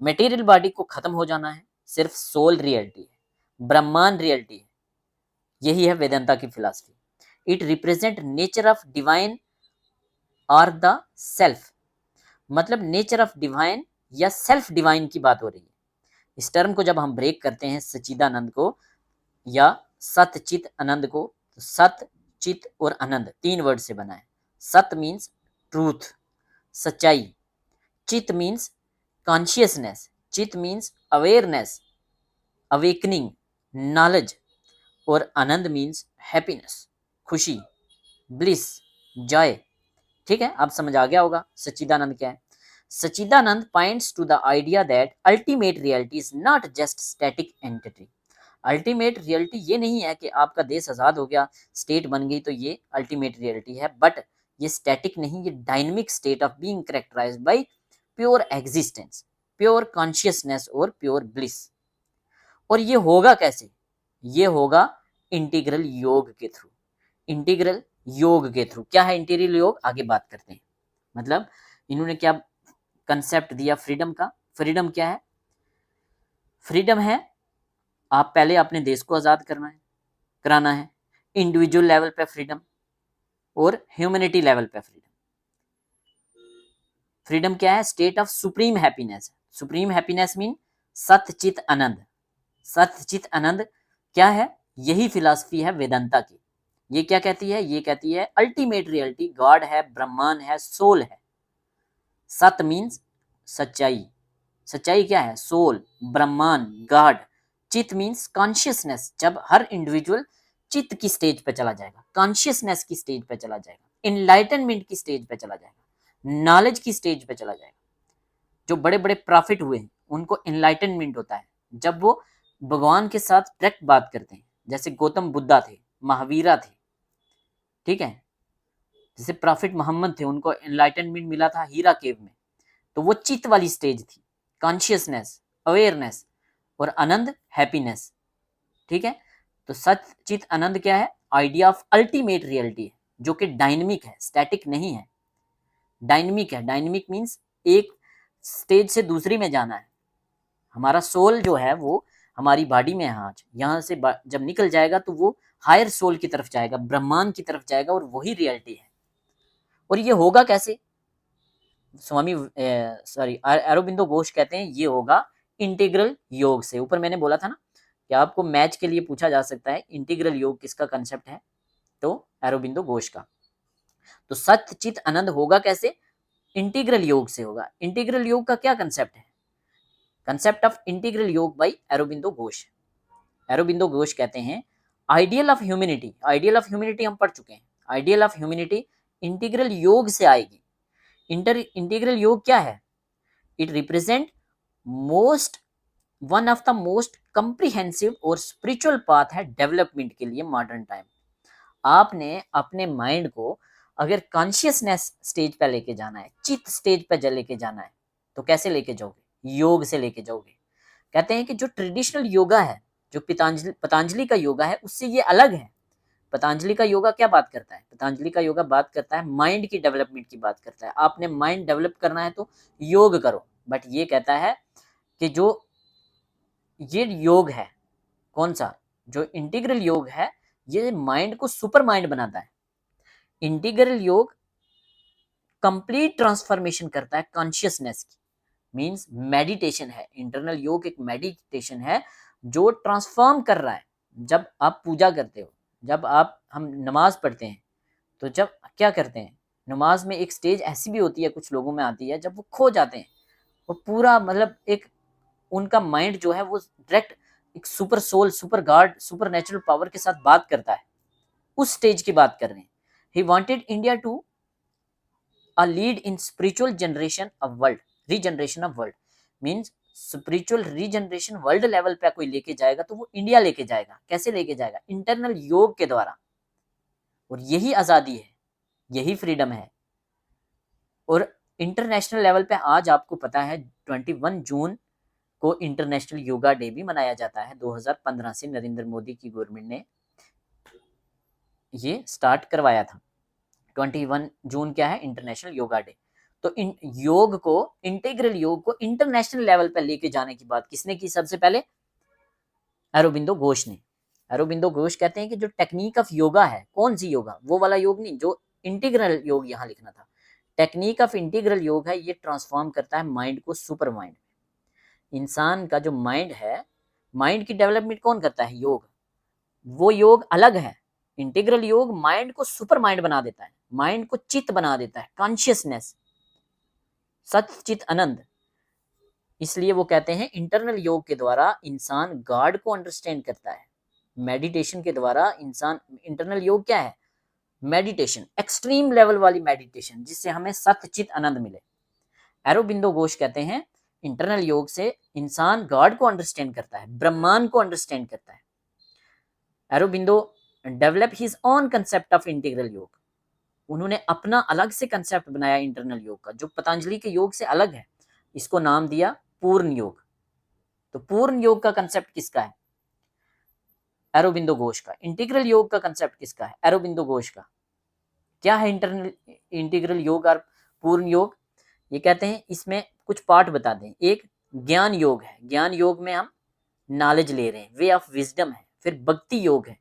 मटेरियल बॉडी को खत्म हो जाना है, सिर्फ सोल रियलिटी है, ब्रह्मांड रियलिटी है। यही है वेदांता की philosophy. It represent nature of divine और द सेल्फ। मतलब नेचर ऑफ डिवाइन या सेल्फ डिवाइन की बात हो रही है। इस टर्म को जब हम ब्रेक करते हैं सच्चिदानंद को या सतचित आनंद को, तो सत, चित और आनंद 3 वर्ड से बना है। सत मीन्स ट्रूथ, सच्चाई, चित मीन्स कॉन्शियसनेस, चित मीन्स अवेयरनेस, अवेकनिंग, नॉलेज, और आनंद मीन्स हैप्पीनेस, खुशी, ब्लिस, जॉय। ठीक है, आप समझ आ गया होगा सच्चिदानंद क्या है। Sachchidananda points to the idea that ultimate reality is not just static entity. Ultimate reality ये नहीं है कि आपका देश आजाद हो गया, स्टेट बन गई तो ये अल्टीमेट रियलिटी है, बट ये स्टैटिक नहीं, ये dynamic state of being characterised by pure existence, pure consciousness और प्योर ब्लिस। और ये होगा कैसे? ये होगा इंटीग्रल योग के थ्रू। इंटीग्रल योग के थ्रू क्या है इंटीग्रल योग, आगे बात करते हैं। मतलब इन्होंने क्या कंसेप्ट दिया फ्रीडम का। फ्रीडम क्या है? फ्रीडम है आप पहले अपने देश को आजाद कराना है, इंडिविजुअल लेवल पे फ्रीडम और ह्यूमैनिटी लेवल पे फ्रीडम। फ्रीडम क्या है? State of supreme happiness. Supreme happiness mean Satchit Ananda. सतचित आनंद क्या है? यही फिलॉसफी है वेदांता की। ये क्या कहती है? ये कहती है अल्टीमेट रियलिटी गॉड है, ब्रह्मांड है, सोल है। सत मीन्स सच्चाई। सच्चाई क्या है? सोल, ब्रह्मांड, गॉड। चित मीन्स कॉन्शियसनेस, जब हर इंडिविजुअल चित्त की स्टेज पे चला जाएगा, कॉन्शियसनेस की स्टेज पे चला जाएगा, इनलाइटनमेंट की स्टेज पे चला जाएगा, नॉलेज की स्टेज पे चला जाएगा। जो बड़े बड़े प्रॉफिट हुए हैं उनको इनलाइटनमेंट होता है जब वो भगवान के साथ डायरेक्ट बात करते हैं। जैसे गौतम बुद्धा थे, महावीरा थे, ठीक है, जैसे प्रॉफिट मोहम्मद थे, उनको एनलाइटनमेंट मिला था हीरा केव में। तो वो चित्त वाली स्टेज थी, कॉन्शियसनेस, अवेयरनेस, और आनंद हैप्पीनेस। ठीक है, तो सच चित आनंद क्या है? आइडिया ऑफ अल्टीमेट रियलिटी है, जो कि डायनेमिक है, स्टैटिक नहीं है, डायनेमिक है। डायनेमिक मीन्स एक स्टेज से दूसरी में जाना है। हमारा सोल जो है वो हमारी बॉडी में है आज, यहाँ से जब निकल जाएगा तो वो हायर सोल की तरफ जाएगा, ब्रह्मांड की तरफ जाएगा, और वही रियलिटी है। और ये होगा कैसे? स्वामी अरबिंदो घोष कहते हैं ये होगा इंटीग्रल योग से। ऊपर मैंने बोला था ना कि आपको मैच के लिए पूछा जा सकता है इंटीग्रल योग किसका कंसेप्ट है, तो अरबिंदो घोष का। तो सत्य चित आनंद होगा कैसे? इंटीग्रल योग से होगा। इंटीग्रल योग का क्या कंसेप्ट है? कंसेप्ट ऑफ इंटीग्रल योग बाय अरबिंदो घोष। अरबिंदो घोष कहते हैं ideal of humanity. Ideal of humanity हम पढ़ चुके हैं। आइडियल ऑफ ह्यूमैनिटी इंटीग्रल योग से आएगी। इंटीग्रल योग क्या है? It represent one of the most comprehensive और स्पिरिचुअल पाथ है डेवलपमेंट के लिए मॉडर्न टाइम। आपने अपने माइंड को अगर कॉन्शियसनेस स्टेज पे लेके जाना है, चित्त स्टेज पे लेके जाना है, तो कैसे लेके जाओगे? योग से लेके जाओगे। कहते हैं कि जो ट्रेडिशनल योगा है, जो पतंजलि का योगा है, उससे ये अलग है। पतंजलि का योगा क्या बात करता है? पतंजलि का योगा बात करता है माइंड की डेवलपमेंट की बात करता है। आपने माइंड डेवलप करना है तो योग करो। बट ये कहता है कि जो ये योग है, कौन सा? जो इंटीग्रल योग है, ये माइंड को सुपर माइंड बनाता है। इंटीग्रल योग कंप्लीट ट्रांसफॉर्मेशन करता है कॉन्शियसनेस की। मीन्स मेडिटेशन है। इंटरनल योग एक मेडिटेशन है जो ट्रांसफॉर्म कर रहा है। जब आप पूजा करते हो, जब हम नमाज पढ़ते हैं, तो जब क्या करते हैं, नमाज में एक स्टेज ऐसी भी होती है, कुछ लोगों में आती है, जब वो खो जाते हैं, वो पूरा मतलब एक उनका माइंड जो है वो डायरेक्ट एक super soul, super God, supernatural power के साथ बात करता है। उस स्टेज की बात कर रहे हैं। He wanted India to a lead in spiritual generation of world, regeneration of world means spiritual regeneration world level पे कोई लेके जाएगा तो वो इंडिया लेके जाएगा। कैसे लेके जाएगा? इंटरनल योग के द्वारा। और यही आजादी है, यही फ्रीडम है। और इंटरनेशनल लेवल पे आज आपको पता है 21 जून को इंटरनेशनल योगा डे भी मनाया जाता है। 2015 से नरेंद्र मोदी की गवर्नमेंट ने ये स्टार्ट करवाया था। 21 जून क्या है? International yoga day. तो इन योग को, इंटीग्रल योग को इंटरनेशनल लेवल पर लेके जाने की बात किसने की? सबसे पहले अरबिंदो घोष ने। अरबिंदो घोष कहते हैं कि जो टेक्निक ऑफ योगा है, कौन सी योगा? वो वाला योग नहीं, जो इंटीग्रल योग यहाँ लिखना था। टेक्निक ऑफ इंटीग्रल योग है, ये ट्रांसफॉर्म करता है माइंड को सुपर माइंड। इंसान का जो माइंड है, माइंड की डेवलपमेंट कौन करता है? योग। वो योग अलग है। इंटीग्रल योग माइंड को सुपर माइंड बना देता है, माइंड को चित्त बना देता है, कॉन्शियसनेस, सत चित आनंद। इसलिए वो कहते हैं इंटरनल योग के द्वारा इंसान गॉड को अंडरस्टैंड करता है। मेडिटेशन के द्वारा इंसान, इंटरनल योग क्या है? मेडिटेशन, एक्सट्रीम लेवल वाली मेडिटेशन, जिससे हमें सतचित आनंद मिले। एरोबिंदो घोष कहते हैं इंटरनल योग से इंसान गॉड को अंडरस्टैंड करता है, ब्रह्मांड को अंडरस्टैंड करता है। Aurobindo develop his own concept of integral yoga. उन्होंने अपना अलग से कंसेप्ट बनाया इंटरनल योग का, जो पतंजलि के योग से अलग है। इसको नाम दिया पूर्ण योग। तो पूर्ण योग का कंसेप्ट किसका है? एरोबिंदो घोष का। इंटीग्रल योग का कंसेप्ट किसका है? एरोबिंदो घोष का। क्या है इंटीग्रल योग और पूर्ण योग? ये कहते हैं इसमें कुछ पार्ट बता दें। एक ज्ञान योग है, ज्ञान योग में हम नॉलेज ले रहे हैं, वे ऑफ विजडम है। फिर भक्ति योग है,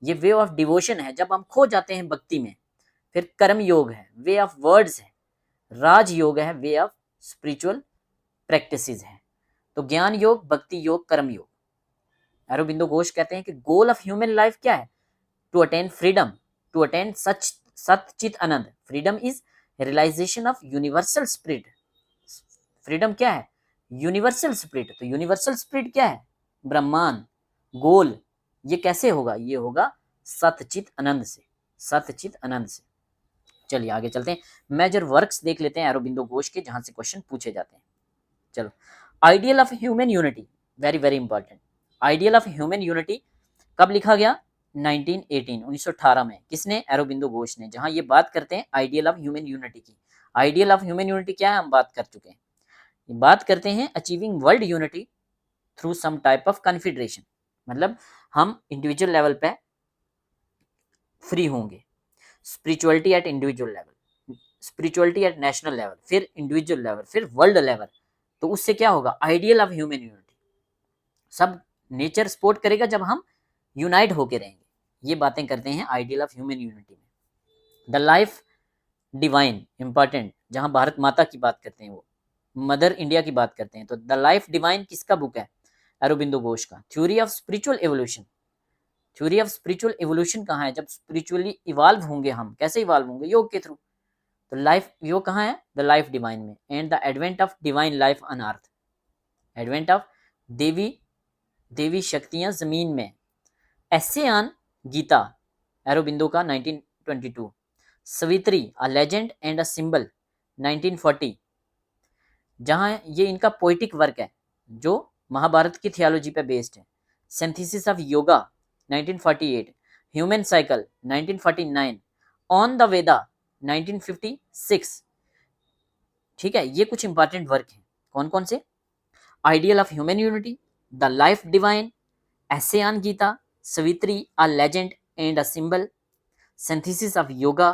ये वे ऑफ डिवोशन है, जब हम खो जाते हैं भक्ति में। फिर कर्म योग है, वे ऑफ वर्ड्स है। राज योग है, वे ऑफ स्पिरिचुअल प्रैक्टिसेस है। तो ज्ञान योग, भक्ति योग, कर्म योग। अरविंदो घोष कहते हैं कि गोल ऑफ ह्यूमन लाइफ क्या है? To attain freedom, to attain Sachchit Ananda. Freedom is realization of universal spirit. Freedom क्या है? Universal spirit. तो यूनिवर्सल स्पिरिट क्या है? ब्रह्मांड, गोल। ये कैसे होगा? ये होगा सतचित आनंद से, सतचित आनंद से। चलिए आगे चलते हैं। मेजर वर्क्स देख लेते हैं अरविंदो घोष के, जहां से क्वेश्चन पूछे जाते हैं। चलो, ideal of human unity, very very important. Ideal of human unity कब लिखा गया? 1918 में। किसने? अरविंदो घोष ने। जहां ये बात करते हैं आइडियल ऑफ ह्यूमन यूनिटी की। आइडियल ऑफ ह्यूमन यूनिटी क्या है? हम बात कर चुके हैं। बात करते हैं achieving world unity through some type of confederation. मतलब हम इंडिविजुअल लेवल पे फ्री होंगे। Spirituality at individual level, spirituality at national level, फिर इंडिविजुअल लेवल, फिर वर्ल्ड लेवल। तो उससे क्या होगा? Ideal of human unity. सब नेचर सपोर्ट करेगा जब हम यूनाइट होके रहेंगे। ये बातें करते हैं आइडियल ऑफ ह्यूमन यूनिटी में। द लाइफ डिवाइन, इंपॉर्टेंट, जहां भारत माता की बात करते हैं, वो मदर इंडिया की बात करते हैं। तो द लाइफ डिवाइन किसका बुक है? अरविंदो घोष का। Theory of spiritual evolution, theory of spiritual evolution कहाँ है? जब स्पिरिचुअली इवॉल्व होंगे हम, कैसे इवॉल्व होंगे? योग के थ्रू। तो लाइफ योग कहाँ है? द लाइफ डिवाइन में। And the advent of divine life on earth, advent of देवी शक्तियां जमीन में। एसे ऑन गीता, अरविंदो का 1922। Savitri, a legend and a symbol, 1940। जहां ये इनका पोइटिक वर्क है जो महाभारत की थियोलॉजी पे बेस्ड है। Synthesis of yoga, 1948। Human cycle, 1949। On the Veda, 1956। ठीक है, ये कुछ इंपॉर्टेंट वर्क हैं। कौन कौन से? Ideal of human unity, the life divine, essay on Gita, Savitri, a legend and a symbol, synthesis of yoga,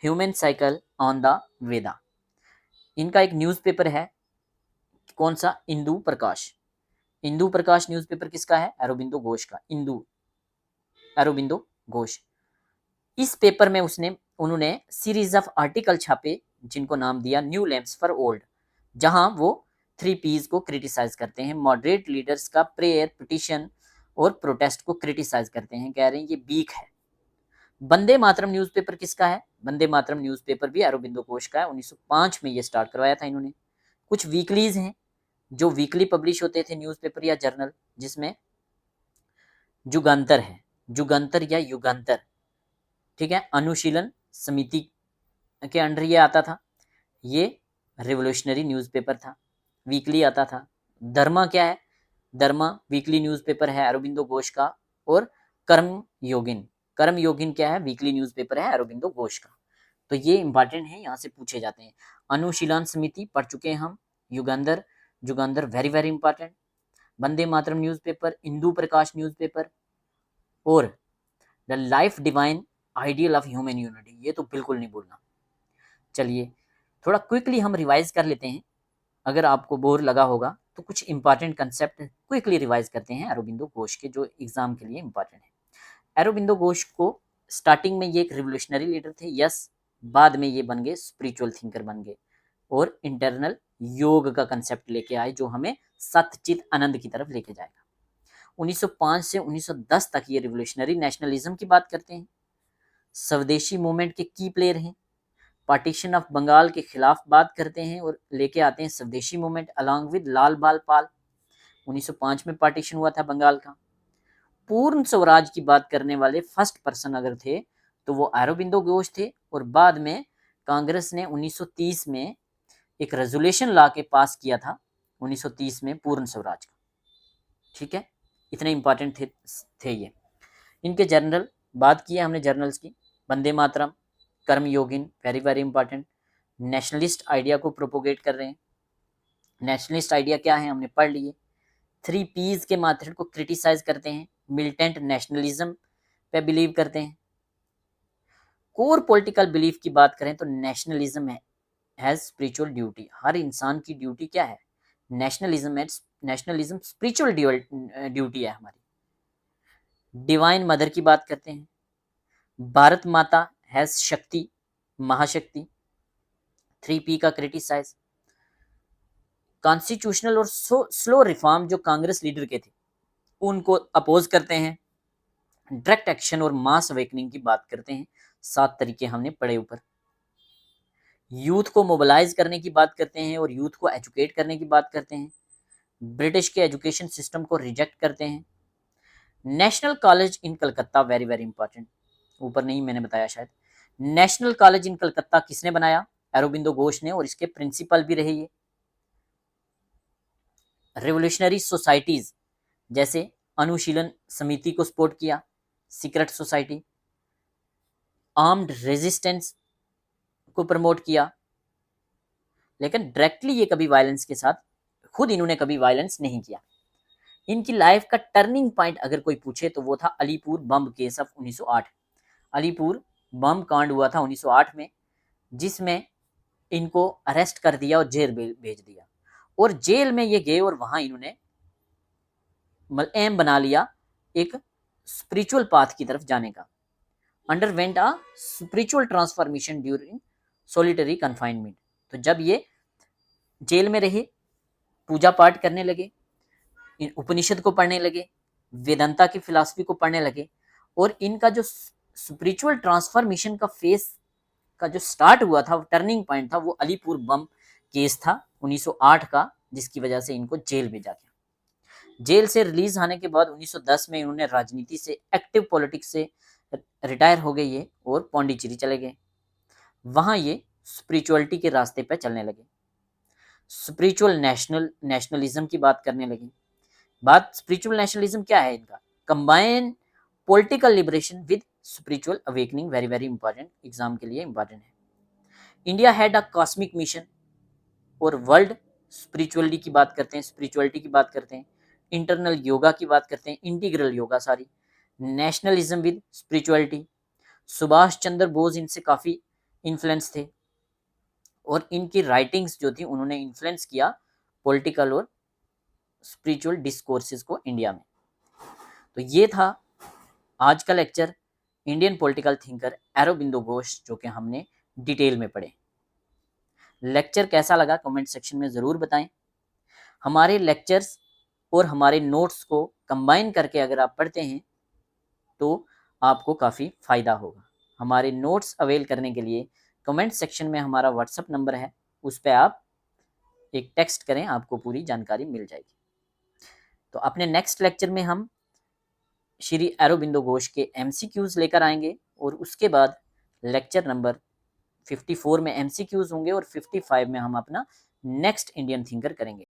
human cycle, on the Veda. इनका एक न्यूज़पेपर है, कौन सा? इंदु प्रकाश। इंदु प्रकाश न्यूज़पेपर किसका है? अरविंदो घोष का। अरविंदो घोष। इस पेपर में उन्होंने सीरीज ऑफ आर्टिकल छापे, जिनको नाम दिया न्यू लैम्प्स फॉर ओल्ड, जहां वो 3 Ps को क्रिटिसाइज करते हैं। मॉडरेट लीडर्स का प्रेयर, पिटिशन और प्रोटेस्ट को क्रिटिसाइज करते हैं, कह रहे हैं ये वीक है। वंदे मातरम न्यूज़पेपर किसका है? वंदे मातरम न्यूज़पेपर भी अरविंदो घोष का है। 1905 में ये स्टार्ट करवाया था इन्होंने। कुछ वीकलीज हैं जो वीकली पब्लिश होते थे, न्यूज़पेपर या जर्नल, जिसमें जुगांतर है, जुगांतर या युगांतर, ठीक है, अनुशीलन समिति के अंडर ये आता था। ये रिवोल्यूशनरी न्यूज़पेपर था, वीकली आता था। धर्मा क्या है? धर्मा वीकली न्यूज़पेपर है अरविंदो घोष का। और कर्म योगिन क्या है? वीकली न्यूज़पेपर है अरविंदो घोष का। तो ये इंपॉर्टेंट है, यहाँ से पूछे जाते हैं। अनुशीलन समिति पढ़ चुके हैं हम। Jugantar very very important. Vande Mataram newspaper, Indu Prakash newspaper, और the life divine, ideal of human unity, ये तो बिल्कुल नहीं भूलना। चलिए थोड़ा क्विकली हम रिवाइज कर लेते हैं। अगर आपको बोर लगा होगा तो कुछ इंपॉर्टेंट कंसेप्ट क्विकली रिवाइज करते हैं अरविंदो घोष के, जो एग्जाम के लिए इंपॉर्टेंट है। अरविंदो घोष को स्टार्टिंग में ये एक रिवोल्यूशनरी लीडर थे, यस, बाद में ये बन गए स्पिरिचुअल थिंकर बन गए और इंटरनल योग का कंसेप्ट लेके आए जो हमें सतचित आनंद की तरफ लेके जाएगा। 1905 से 1910 तक ये रिवोल्यूशनरी नेशनलिज्म की बात करते हैं, स्वदेशी मूवमेंट के की प्लेयर हैं, पार्टीशन ऑफ बंगाल के खिलाफ बात करते हैं और लेके आते हैं स्वदेशी मूवमेंट अलॉन्ग विद लाल बाल पाल। 1905 में पार्टीशन हुआ था बंगाल का। पूर्ण स्वराज की बात करने वाले फर्स्ट पर्सन अगर थे तो वो अरबिंदो घोष थे और बाद में कांग्रेस ने 1930 में एक रेजोल्यूशन ला के पास किया था 1930 में पूर्ण स्वराज का। ठीक है, इतने इंपॉर्टेंट थे ये। इनके जर्नल बात की है हमने जर्नल्स की, वंदे Mataram, Karmayogin, very very important, nationalist idea को प्रोपोगेट कर रहे हैं। नेशनलिस्ट आइडिया क्या है हमने पढ़ लिए। 3 P's के मेथड को क्रिटिसाइज करते हैं, मिलिटेंट नेशनलिज्म पे बिलीव करते हैं। कोर पॉलिटिकल बिलीफ की बात करें तो नेशनलिज्म है हैज स्पिरिचुअल ड्यूटी, हर इंसान की ड्यूटी क्या है, नेशनलिज्म स्पिरिचुअल ड्यूटी है हमारी। डिवाइन मदर की बात करते हैं, भारत माता हैज शक्ति, महाशक्ति। 3P का क्रिटिसाइज, कॉन्स्टिट्यूशनल और स्लो रिफॉर्म जो कांग्रेस लीडर के थे उनको अपोज करते हैं। डायरेक्ट एक्शन और मास अवेकनिंग की बात करते हैं, 7 तरीके हमने पढ़े ऊपर। यूथ को मोबिलाइज करने की बात करते हैं और यूथ को एजुकेट करने की बात करते हैं। ब्रिटिश के एजुकेशन सिस्टम को रिजेक्ट करते हैं। National college in Calcutta, very very important, ऊपर नहीं मैंने बताया शायद। नेशनल कॉलेज इन कलकत्ता किसने बनाया, अरबिंदो घोष ने, और इसके प्रिंसिपल भी रहे ये। रेवोल्यूशनरी सोसाइटीज जैसे अनुशीलन समिति को सपोर्ट किया, सीक्रेट सोसाइटी। आर्म्ड रेजिस्टेंस को प्रमोट किया, लेकिन डायरेक्टली ये कभी वायलेंस के साथ खुद इन्होंने कभी वायलेंस नहीं किया। इनकी लाइफ का टर्निंग पॉइंट अगर कोई पूछे तो वो था अलीपुर बम केस ऑफ 1908। अलीपुर बम कांड हुआ था 1908 में, जिसमें इनको अरेस्ट कर दिया और जेल भेज दिया, और जेल में ये गए और वहां इन्होंने एम बना लिया एक स्पिरिचुअल पाथ की तरफ जाने का। Underwent a spiritual transformation during solitary confinement. तो जब ये जेल में रहे, पूजा पाठ करने लगे, उपनिषद को पढ़ने लगे, वेदांता की फिलॉसफी को पढ़ने लगे, और इनका जो स्पिरिचुअल ट्रांसफॉर्मेशन का फेस का जो स्टार्ट हुआ था, टर्निंग पॉइंट था, वो अलीपुर बम केस था 1908 का, जिसकी वजह से इनको जेल भेजा गया। जेल से रिलीज आने के बाद 1910 में इन्होंने राजनीति से, एक्टिव पॉलिटिक्स से रिटायर हो गए ये, और पौंडीचेरी चले गए। वहां ये स्पिरिचुअलिटी के रास्ते पे चलने लगे, स्पिरिचुअल नेशनलिज्म की बात करने लगे। बात स्पिरिचुअल नेशनलिज्म क्या है इनका, combine political liberation with spiritual awakening, very very important, exam के लिए इंपॉर्टेंट है। India had a cosmic mission, और वर्ल्ड स्पिरिचुअलिटी की बात करते हैं, स्पिरिचुअलिटी की बात करते हैं, इंटरनल योगा की बात करते हैं, integral yoga sorry, nationalism with spirituality. Subhash Chandra Bose इनसे काफी इन्फ्लुएंस थे, और इनकी राइटिंग्स जो थी उन्होंने इन्फ्लुएंस किया पॉलिटिकल और स्पिरिचुअल डिस्कोर्सेस को इंडिया में। तो ये था आज का lecture, Indian political thinker Aurobindo Ghosh, जो कि हमने डिटेल में पढ़े। लेक्चर कैसा लगा कमेंट सेक्शन में ज़रूर बताएं। हमारे लेक्चर्स और हमारे नोट्स को कंबाइन करके अगर आप पढ़ते हैं तो आपको काफ़ी फ़ायदा होगा। हमारे नोट्स अवेल करने के लिए कमेंट सेक्शन में हमारा व्हाट्सएप नंबर है, उस पर आप एक टेक्स्ट करें, आपको पूरी जानकारी मिल जाएगी। तो अपने नेक्स्ट लेक्चर में हम श्री अरबिंदो घोष के MCQs लेकर आएंगे, और उसके बाद लेक्चर नंबर 54 में MCQs होंगे और 55 में हम अपना नेक्स्ट इंडियन थिंकर करेंगे।